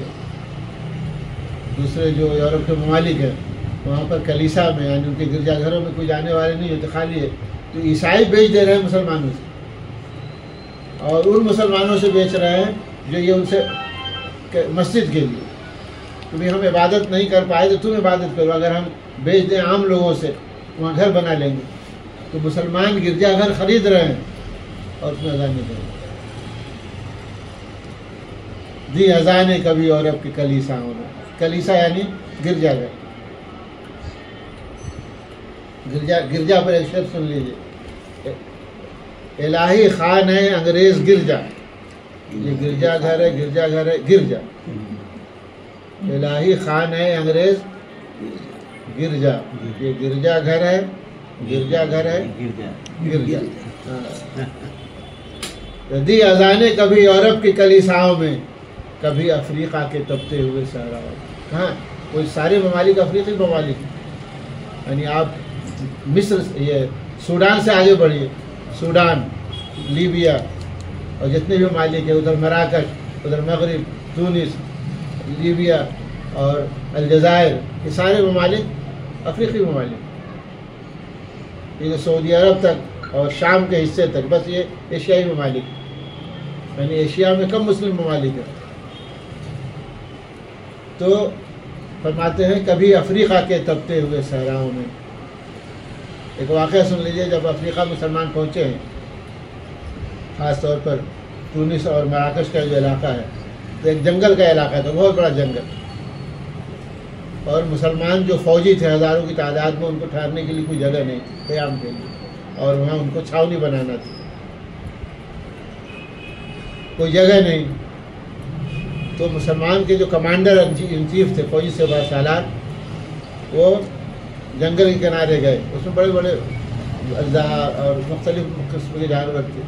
دوسرے جو یورپ کے ممالک ہیں وہاں پر کلیسا میں یعنی ان کے گرجا گھروں میں کوئی جانے والے نہیں ہوتے، خالی ہے، تو عیسائی بیچ دے رہے ہیں مسلمانوں سے، اور ان مسلمانوں سے بیچ رہے ہیں جو یہ ان سے مسجد کے لیے کہ بھائی ہم عبادت نہیں کر پائے تو تم عبادت کرو، اگر ہم بیچ دیں عام لوگوں سے وہاں گھر بنا لیں گے، تو مسلمان گرجا گھر خرید رہے ہیں اور اس میں اذان نہیں کر رہے۔ دی اذانیں کبھی یورپ کی کلیسا ہونا، کلیسا یعنی گرجا گھر، گرجا پر ایک شرط سن لیجیے، الہی خان ہے انگریز گرجا، یہ گرجا گھر ہے، گرجا گھر ہے، گرجا الہی خان ہے انگریز گرجا، یہ گرجا گھر ہے، گرجا گھر ہے، گرجا۔ دی اذانیں کبھی یورپ کی کلیساؤں میں، کبھی افریقہ کے تپتے ہوئے صحراؤں میں۔ کہاں؟ کوئی سارے ممالک افریقی ممالک ہیں، یعنی آپ مصر یہ سوڈان سے آگے بڑھیے، سوڈان، لیبیا اور جتنے بھی ممالک ہیں، ادھر مراکش، ادھر مغرب، تونس، لیبیا اور الجزائر، یہ سارے ممالک افریقی ممالک، یہ سعودی عرب تک اور شام کے حصے تک، بس یہ ایشیائی ممالک، یعنی ایشیا میں کم مسلم ممالک ہیں۔ تو فرماتے ہیں کبھی افریقہ کے تپتے ہوئے صحراؤں میں۔ ایک واقعہ سن لیجئے، جب افریقہ مسلمان پہنچے ہیں، خاص طور پر تونس اور مراکش کا جو علاقہ ہے، تو ایک جنگل کا علاقہ تھا، بہت بڑا جنگل، اور مسلمان جو فوجی تھے ہزاروں کی تعداد میں، ان کو ٹھہرنے کے لیے کوئی جگہ نہیں تھی قیام کے لیے، اور وہاں ان کو چھاونی بنانا تھی، کوئی جگہ نہیں۔ تو مسلمان کے جو کمانڈر ان چیف تھے، فوجی سے بارسالار، وہ جنگل کے کنارے گئے، اس میں بڑے بڑے اژدہا اور مختلف قسم کے جانور تھے۔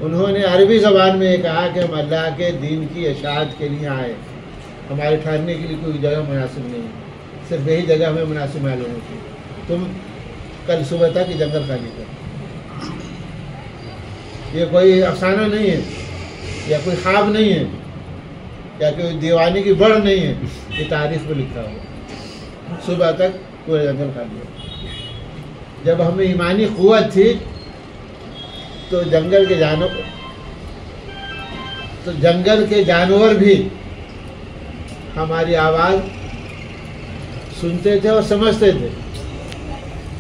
انہوں نے عربی زبان میں یہ کہا کہ ہم اللہ کے دین کی اشاعت کے لیے آئے، ہمارے ٹھہرنے کے لیے کوئی جگہ مناسب نہیں ہے، صرف یہی جگہ ہمیں مناسب معلوم ہوتی ہے، تم کل صبح تک یہ جنگل خالی کرو۔ یہ کوئی افسانہ نہیں ہے، یا کوئی خواب نہیں ہے، یا کوئی دیوانی کی بڑھ نہیں ہے، یہ تاریخ میں لکھا ہوا، صبح تک پورے جنگل خالی ہو۔ جب ہمیں ایمانی قوت تھی تو جنگل کے جانور بھی ہماری آواز سنتے تھے اور سمجھتے تھے،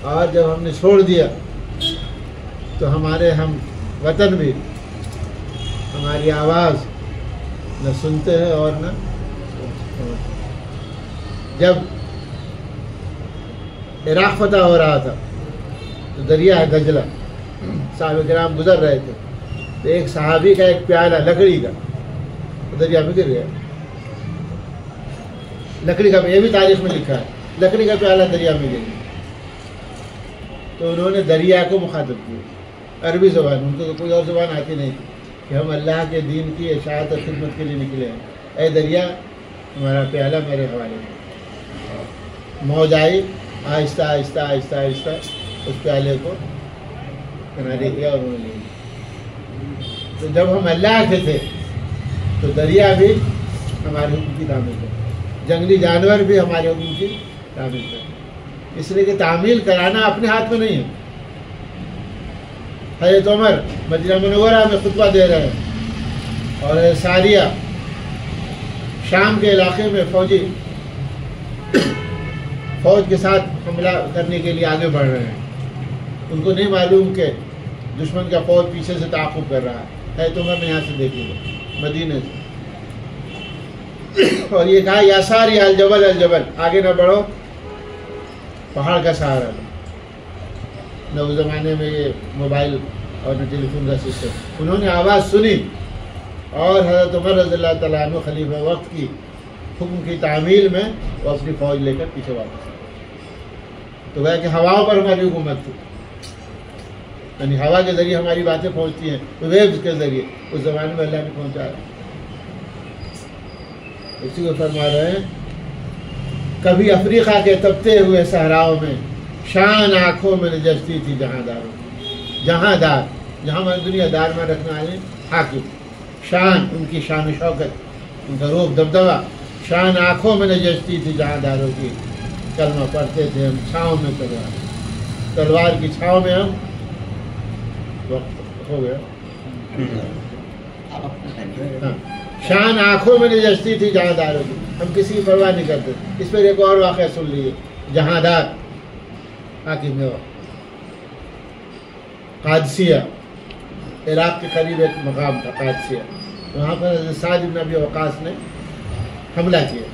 اور جب ہم نے چھوڑ دیا تو ہمارے ہم وطن بھی ہماری آواز نہ سنتے ہیں اور نہ۔ جب عراق فتح ہو رہا تھا تو دریا دجلہ، صحابہ کرام گزر رہے تھے، تو ایک صحابی کا ایک پیالہ لکڑی کا دریا میں گر گیا، لکڑی کا، یہ بھی تاریخ میں لکھا ہے، لکڑی کا پیالہ دریا میں گر گیا۔ تو انہوں نے دریا کو مخاطب کیا، عربی زبان، ان کو تو کوئی اور زبان آتی نہیں تھی، کہ ہم اللہ کے دین کی اشاعت اور خدمت کے لیے نکلے ہیں، اے دریا ہمارا پیالہ میرے حوالے میں۔ موج آئی، آہستہ آہستہ آہستہ آہستہ اس پیالے کو کنارے کیا اور انہوں نے لیا۔ تو جب ہم اللہ کے تھے تو دریا بھی ہمارے حکم کی تعمیل کرے، جنگلی جانور بھی ہمارے حکم کی تعمیل کرے، اس لیے کہ تعمیل کرانا اپنے ہاتھ میں نہیں ہے۔ حضرت عمر مدینہ منورہ میں خطبہ دے رہے ہیں، اور ساریہ شام کے علاقے میں فوج کے ساتھ حملہ کرنے کے لیے آگے بڑھ رہے ہیں، ان کو نہیں معلوم کہ دشمن کا فوج پیچھے سے تعاقب کر رہا ہے۔ حضرت عمر نے یہاں سے دیکھی ہے مدینہ سے، اور یہ کہا یا ساری الجبل الجبل، آگے نہ بڑھو، پہاڑ کا سہارا لو۔ نہ اس زمانے میں یہ موبائل اور نہ ٹیلی فون کا سسٹم، انہوں نے آواز سنی، اور حضرت عمر رضی اللہ تعالیٰ عنہ خلیفہ وقت کی حکم کی تعمیل میں وہ اپنی فوج لے کر پیچھے واپس آئے۔ تو گویا کہ ہواؤں پر ہماری حکومت تھی، یعنی ہوا کے ذریعے ہماری باتیں پہنچتی ہیں، ویبز کے ذریعے اس زمانے میں اللہ نے پہنچا رہا ہے۔ اسی کو فرما رہے ہیں کبھی افریقہ کے تپتے ہوئے صحراؤں میں، شان آنکھوں میں نجستی تھی جہاں داروں، جہاں دار، جہاں میں دنیا دار میں رکھنے والے حاکم، شان ان کی شان و شوکت، ان کا روب دبدبہ شان آنکھوں میں نجستی تھی جہاں داروں کی، کلمہ پڑھتے تھے ہم چھاؤں میں تلوار کی چھاؤں میں ہم. وقت ہو گیا. ہاں. شان آنکھوں میں نجستی تھی جہاں داروں کی، ہم کسی کی پرواہ نہیں کرتے. اس پر ایک اور واقعہ سن لیجیے. جہاں دار حاکم قادسیہ، عراق کے قریب ایک مقام تھا قادسیہ. وہاں پر حضرت سعد بن ابی وقاص نے حملہ کیا.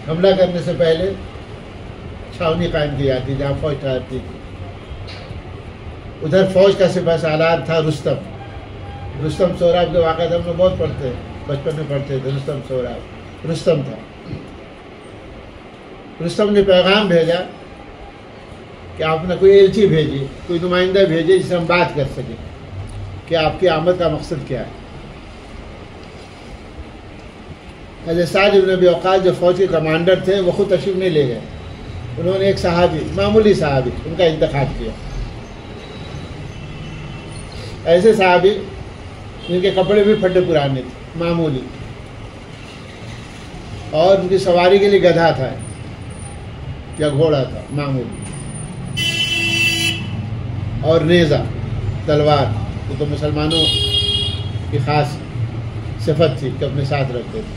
حملہ کرنے سے پہلے چھاونی قائم کی جاتی جہاں فوج ٹھہرتی تھی. ادھر فوج کا سپہ سالار تھا رستم سوراب کے واقعات ہم لوگ بہت پڑھتے ہیں، بچپن میں پڑھتے تھے. رستم سوراب رستم تھا. رستم نے پیغام بھیجا کہ آپ نے کوئی ایلچی بھیجی، کوئی نمائندہ بھیجے جس سے ہم بات کر سکیں کہ آپ کی آمد کا مقصد کیا ہے. حضرت سعد بن ابی وقاص جو فوج کے کمانڈر تھے وہ خود تشریف نہیں لے گئے. انہوں نے ایک صحابی، معمولی صحابی، ان کا انتخاب کیا. ایسے صحابی جن کے کپڑے بھی پھٹے پرانے تھے، معمولی، اور ان کی سواری کے لیے گدھا تھا یا گھوڑا تھا معمولی، اور نیزہ تلوار، وہ تو مسلمانوں کی خاص صفت تھی کہ اپنے ساتھ رکھتے تھے.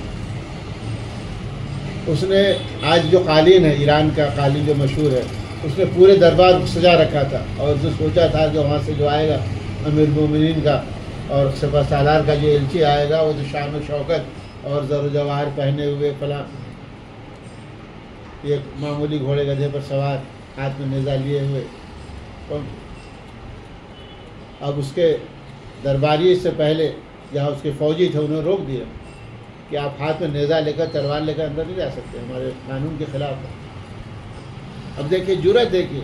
اس نے آج جو قالین ہے، ایران کا قالین جو مشہور ہے، اس نے پورے دربار کو سجا رکھا تھا. اور جو سوچا تھا کہ وہاں سے جو آئے گا امیر المومنین کا اور سپہ سالار کا جو ایلچی آئے گا، وہ تو شان و شوکت اور زر و جواہر پہنے ہوئے فلاں، ایک معمولی گھوڑے گدھے پر سوار، ہاتھ میں نیزہ لیے ہوئے. اب اس کے درباری اس سے پہلے جہاں اس کے فوجی تھے انہوں نے روک دیا کہ آپ ہاتھ میں نیزہ لے کر تلوار لے کر اندر نہیں جا سکتے، ہمارے قانون کے خلاف ہے. اب دیکھیے جرأت، دیکھیے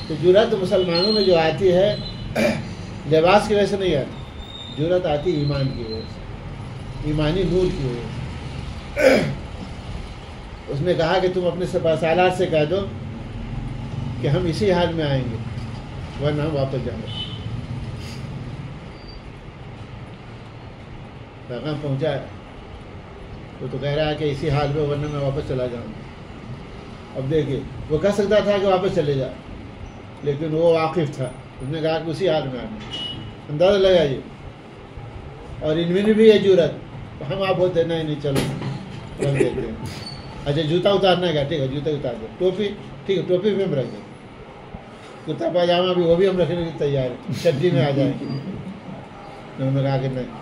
تو جرأت مسلمانوں میں جو آتی ہے لباس کی وجہ سے نہیں آتی. جرأت آتی ایمان کی وجہ سے، ایمانی نور کی وجہ سے. اس نے کہا کہ تم اپنے سپہ سالار سے کہہ دو کہ ہم اسی حال میں آئیں گے ورنہ ہم واپس جائیں گے. پیغام پہنچا ہے، وہ تو کہہ رہا ہے کہ اسی حال میں ورنہ میں واپس چلا جاؤں گا. اب دیکھیے وہ کہہ سکتا تھا کہ واپس چلے جا، لیکن وہ واقف تھا. اس نے کہا کہ اسی حال میں آنا. اندازہ لگائیے. اور ان میں بھی ہے جرأت. ہم آپ ہوتے نہیں چلو رکھ دیتے ہیں. اچھا جوتا اتارنا ہے کیا؟ ٹھیک ہے جوتا اتار دو. ٹوپی ٹھیک ہے، ٹوپی بھی ہم رکھ دیں. کرتا پاجامہ بھی وہ بھی ہم رکھنے کے لیے تیار ہے، سردی میں آ جائیں. انہوں نے کہا کہ نہیں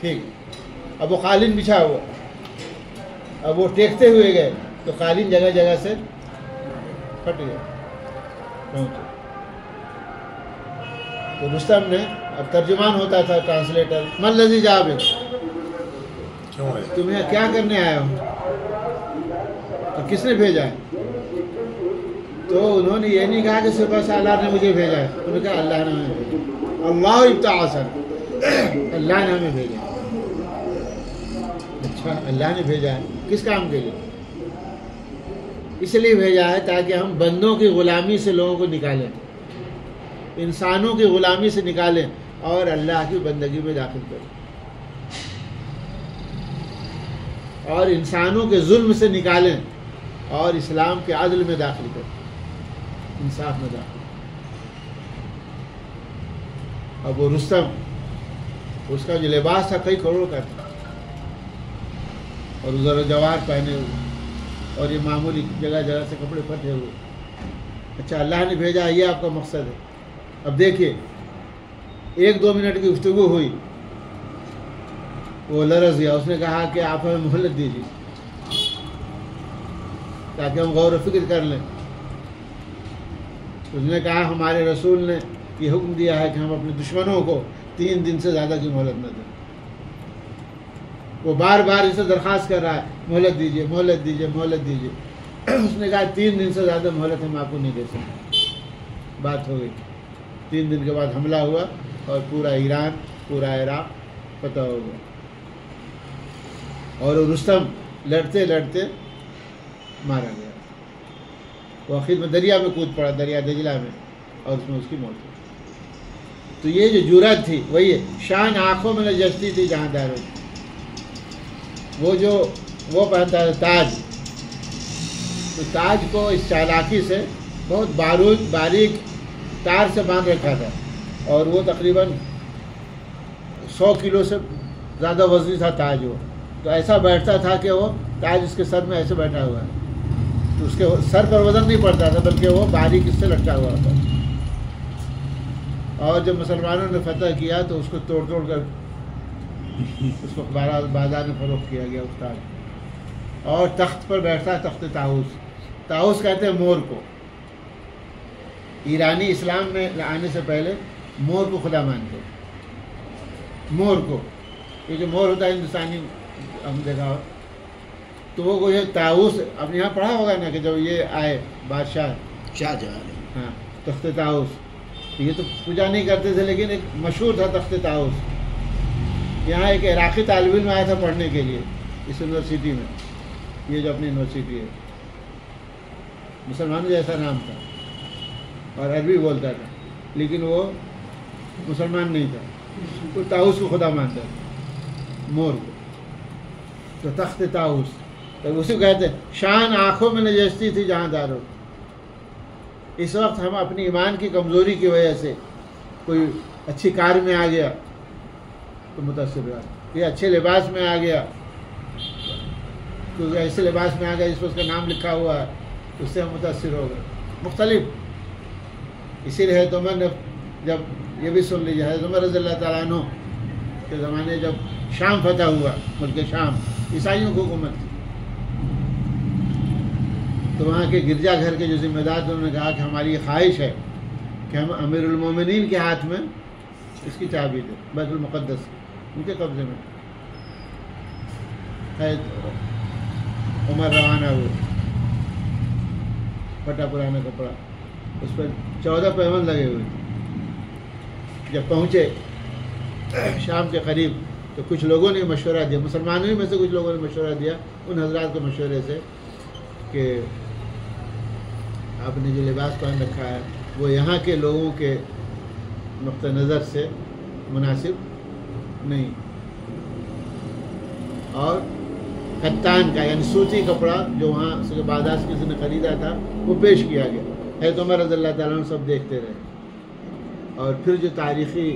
ٹھیک. اب وہ قالین بچھا ہوا، اب وہ ٹیکتے ہوئے گئے تو قالین جگہ جگہ سے پھٹ گیا پہنچے. تو رستم نے، اب ترجمان ہوتا تھا ٹرانسلیٹر، من لذی جابر، تم یہاں کیا کرنے آئے ہو، تو کس نے بھیجا ہے؟ تو انہوں نے یہ نہیں کہا کہ سپہ سالار نے مجھے بھیجا ہے، انہوں نے کہا اللہ نے ہمیں بھیجا. اللہ ابتعثنا، اللہ نے ہمیں بھیجا. اچھا اللہ نے بھیجا ہے کس کام کے لیے؟ اس لیے بھیجا ہے تاکہ ہم بندوں کی غلامی سے لوگوں کو نکالیں، انسانوں کی غلامی سے نکالیں اور اللہ کی بندگی میں داخل کریں، اور انسانوں کے ظلم سے نکالیں اور اسلام کے عدل میں داخل کریں، انصاف میں داخل. اب وہ رستم، اس کا جو لباس تھا کئی کروڑ کا تھا، اور زر و جواہر پہنے ہوئے، اور یہ معمولی جگہ جگہ سے کپڑے پھٹے ہوئے. اچھا اللہ نے بھیجا، یہ آپ کا مقصد ہے. اب دیکھیے 1-2 منٹ کی گفتگو ہوئی، وہ لرز گیا. اس نے کہا کہ آپ ہمیں مہلت دیجیے تاکہ ہم غور و فکر کر لیں. اس نے کہا ہمارے رسول نے یہ حکم دیا ہے کہ ہم اپنے دشمنوں کو 3 دن سے زیادہ کی مہلت نہ دیں. وہ بار بار اسے درخواست کر رہا ہے مہلت دیجیے مہلت دیجیے مہلت دیجیے. اس نے کہا 3 دن سے زیادہ مہلت ہم آپ کو نہیں دے سکتے. بات ہو گئی. 3 دن کے بعد حملہ ہوا اور پورا ایران، پورا عراق فتح ہو گیا. اور رستم لڑتے لڑتے مارا گیا. وہ آخر میں دریا میں کود پڑا، دریا دجلہ میں، اور اس میں اس کی موت ہوئی. تو یہ جو جرأت تھی وہی ہے، شان آنکھوں میں نجستی تھی جہاں داروں کی. وہ پہنتا ہے تاج، تو تاج کو اس چالاکی سے بہت باریک تار سے باندھ رکھا تھا، اور وہ تقریباً 100 کلو سے زیادہ وزنی تھا تاج وہ، تو ایسا بیٹھتا تھا کہ وہ تاج اس کے سر میں ایسے بیٹھا ہوا ہے، تو اس کے سر پر وزن نہیں پڑتا تھا بلکہ وہ باریک اس سے لٹکا ہوا تھا. اور جب مسلمانوں نے فتح کیا تو اس کو توڑ کر اس کو بازار میں فروخت کیا گیا اس تاج. اور تخت پر بیٹھتا تخت طاؤس کہتے ہیں مور کو. ایرانی اسلام میں آنے سے پہلے مور کو خدا مانتے، مور کو، یہ جو مور ہوتا ہے ہندوستانی ہم دیکھا ہو، تو وہ یہ طاؤس اب یہاں پڑھا ہوگا نا کہ جب یہ آئے بادشاہ شاہ جہاں ہاں تخت طاؤس، یہ تو پوجا نہیں کرتے تھے لیکن ایک مشہور تھا تخت طاؤس. یہاں ایک عراقی طالب علم آیا تھا پڑھنے کے لیے اس یونیورسٹی میں، یہ جو اپنی یونیورسٹی ہے، مسلمان جیسا نام تھا اور عربی بولتا تھا، لیکن وہ مسلمان نہیں تھا، وہ طاؤس کو خدا مانتا تھا، مور کو. تو تخت طاؤس تو اسی کو کہتے ہیں شان آنکھوں میں نجستی تھی جہاں دارو. اس وقت ہم اپنی ایمان کی کمزوری کی وجہ سے کوئی اچھی کار میں آ گیا تو متاثر ہوا، یہ اچھے لباس میں آ گیا، کوئی ایسے لباس میں آ گیا جس پر اس کا نام لکھا ہوا ہے، اس سے ہم متاثر ہو گئے مختلف. اسی لیے حضرت عمر نے جب یہ بھی سن لیجیے، حضرت عمر رضی اللہ تعالیٰ عنہ کے زمانے جب شام فتح ہوا، ملک شام عیسائیوں کو حکومت تھی، تو وہاں کے گرجا گھر کے جو ذمہ دار تھے انہوں نے کہا کہ ہماری یہ خواہش ہے کہ ہم امیر المومنین کے ہاتھ میں اس کی چابی دیں، بیت المقدس ان کے قبضے میں. عمر روانہ ہوئے، پھٹا پرانا کپڑا، اس پر 14 پیون لگے ہوئے تھے. جب پہنچے شام کے قریب تو کچھ لوگوں نے مشورہ دیا، مسلمانوں میں سے کچھ لوگوں نے مشورہ دیا ان حضرات کے مشورے سے کہ آپ نے جو لباس پہن رکھا ہے وہ یہاں کے لوگوں کے نقطہ نظر سے مناسب نہیں، اور کتان کا یعنی سوتی کپڑا جو وہاں سے بازار سے کسی نے خریدا تھا وہ پیش کیا گیا. حضرت عمر رضی اللہ تعالیٰ عنہ سب دیکھتے رہے. اور پھر جو تاریخی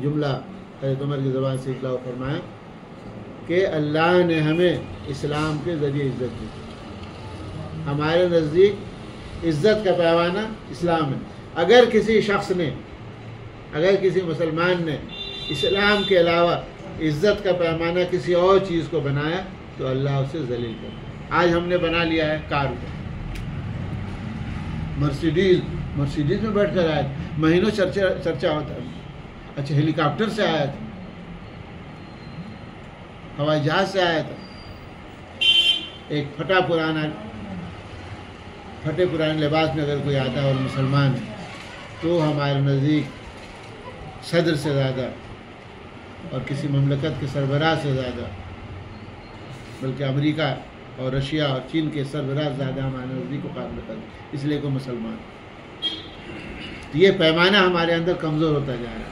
جملہ حضرت عمر کی زبان سے اطلاع فرمایا کہ اللہ نے ہمیں اسلام کے ذریعے عزت دی. ہمارے نزدیک عزت کا پیمانہ اسلام ہے. اگر کسی شخص نے، اگر کسی مسلمان نے اسلام کے علاوہ عزت کا پیمانہ کسی اور چیز کو بنایا تو اللہ اسے ذلیل کر. آج ہم نے بنا لیا ہے کار کو، مرسیڈیز میں بیٹھ کر آیا تھا، مہینوں چرچا ہوتا ہے. اچھا ہیلی کاپٹر سے آیا تھا، ہوائی جہاز سے آیا تھا. ایک پھٹے پرانے لباس میں اگر کوئی آتا ہے اور مسلمان ہے تو ہمارے نزدیک صدر سے زیادہ اور کسی مملکت کے سربراہ سے زیادہ، بلکہ امریکہ اور رشیا اور چین کے سربراہ زیادہ ہمارے نزدیک کو قابل قدر، اس لیے کوئی مسلمان. یہ پیمانہ ہمارے اندر کمزور ہوتا جا رہا ہے.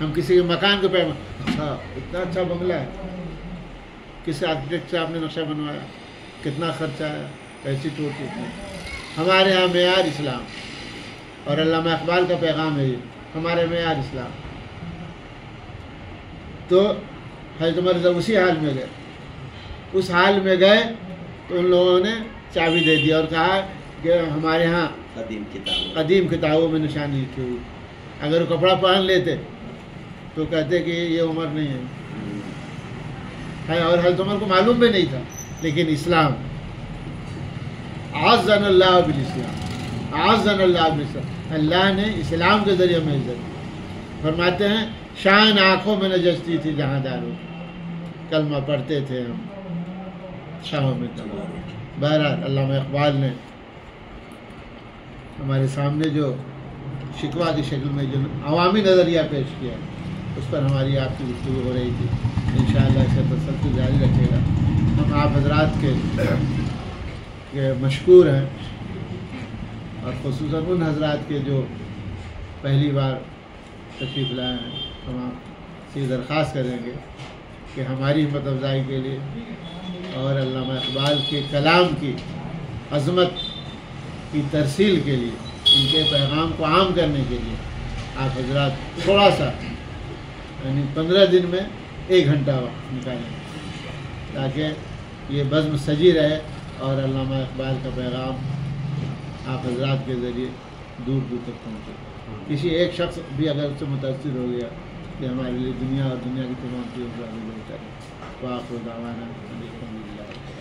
ہم کسی کے مکان کو اچھا اتنا اچھا بنگلہ ہے، کس آرکیٹیکٹ سے آپ نے نقشہ بنوایا، کتنا خرچہ ہے، ایسی ٹوٹی. ہمارے ہاں معیار اسلام، اور علامہ اقبال کا پیغام ہے یہ، ہمارے معیار اسلام. تو حضرت عمر جب اسی حال میں گئے، اس حال میں گئے تو ان لوگوں نے چابی دے دی اور کہا کہ ہمارے ہاں قدیم کتابوں میں نشانی لکھی ہوئی. اگر وہ کپڑا پہن لیتے تو کہتے کہ یہ عمر نہیں ہے، اور حضرت عمر کو معلوم بھی نہیں تھا. لیکن اسلام، اعزنا اللہ بالاسلام، اعزنا اللہ بالاسلام، اللہ نے اسلام کے ذریعے میں عزت دی. فرماتے ہیں شان آنکھوں میں نجستی تھی جہاں دارو، کلمہ پڑھتے تھے ہم شاہوں میں. بہرحال علامہ اقبال نے ہمارے سامنے جو شکوہ کی شکل میں جو عوامی نظریہ پیش کیا اس پر ہماری آپ کی گفتگو ہو رہی تھی. انشاءاللہ اسے تسلسل جاری رکھے گا. ہم آپ حضرات کے مشکور ہیں، اور خصوصاً ان حضرات کے جو پہلی بار تشریف لائے ہیں. ہم آپ سے درخواست کریں گے کہ ہماری ہمت افزائی کے لیے اور علامہ اقبال کے کلام کی عظمت کی ترسیل کے لیے، ان کے پیغام کو عام کرنے کے لیے آپ حضرات تھوڑا سا یعنی 15 دن میں 1 گھنٹہ وقت نکالیں تاکہ یہ بزم سجی رہے اور علامہ اقبال کا پیغام آپ حضرات کے ذریعے دور دور تک پہنچے۔ کسی ایک شخص بھی اگر اس سے متاثر ہو گیا کہ ہمارے لیے دنیا اور دنیا کی تمام چیزوں سے بہتر ہے۔ وآخر دعوانا الحمدللہ۔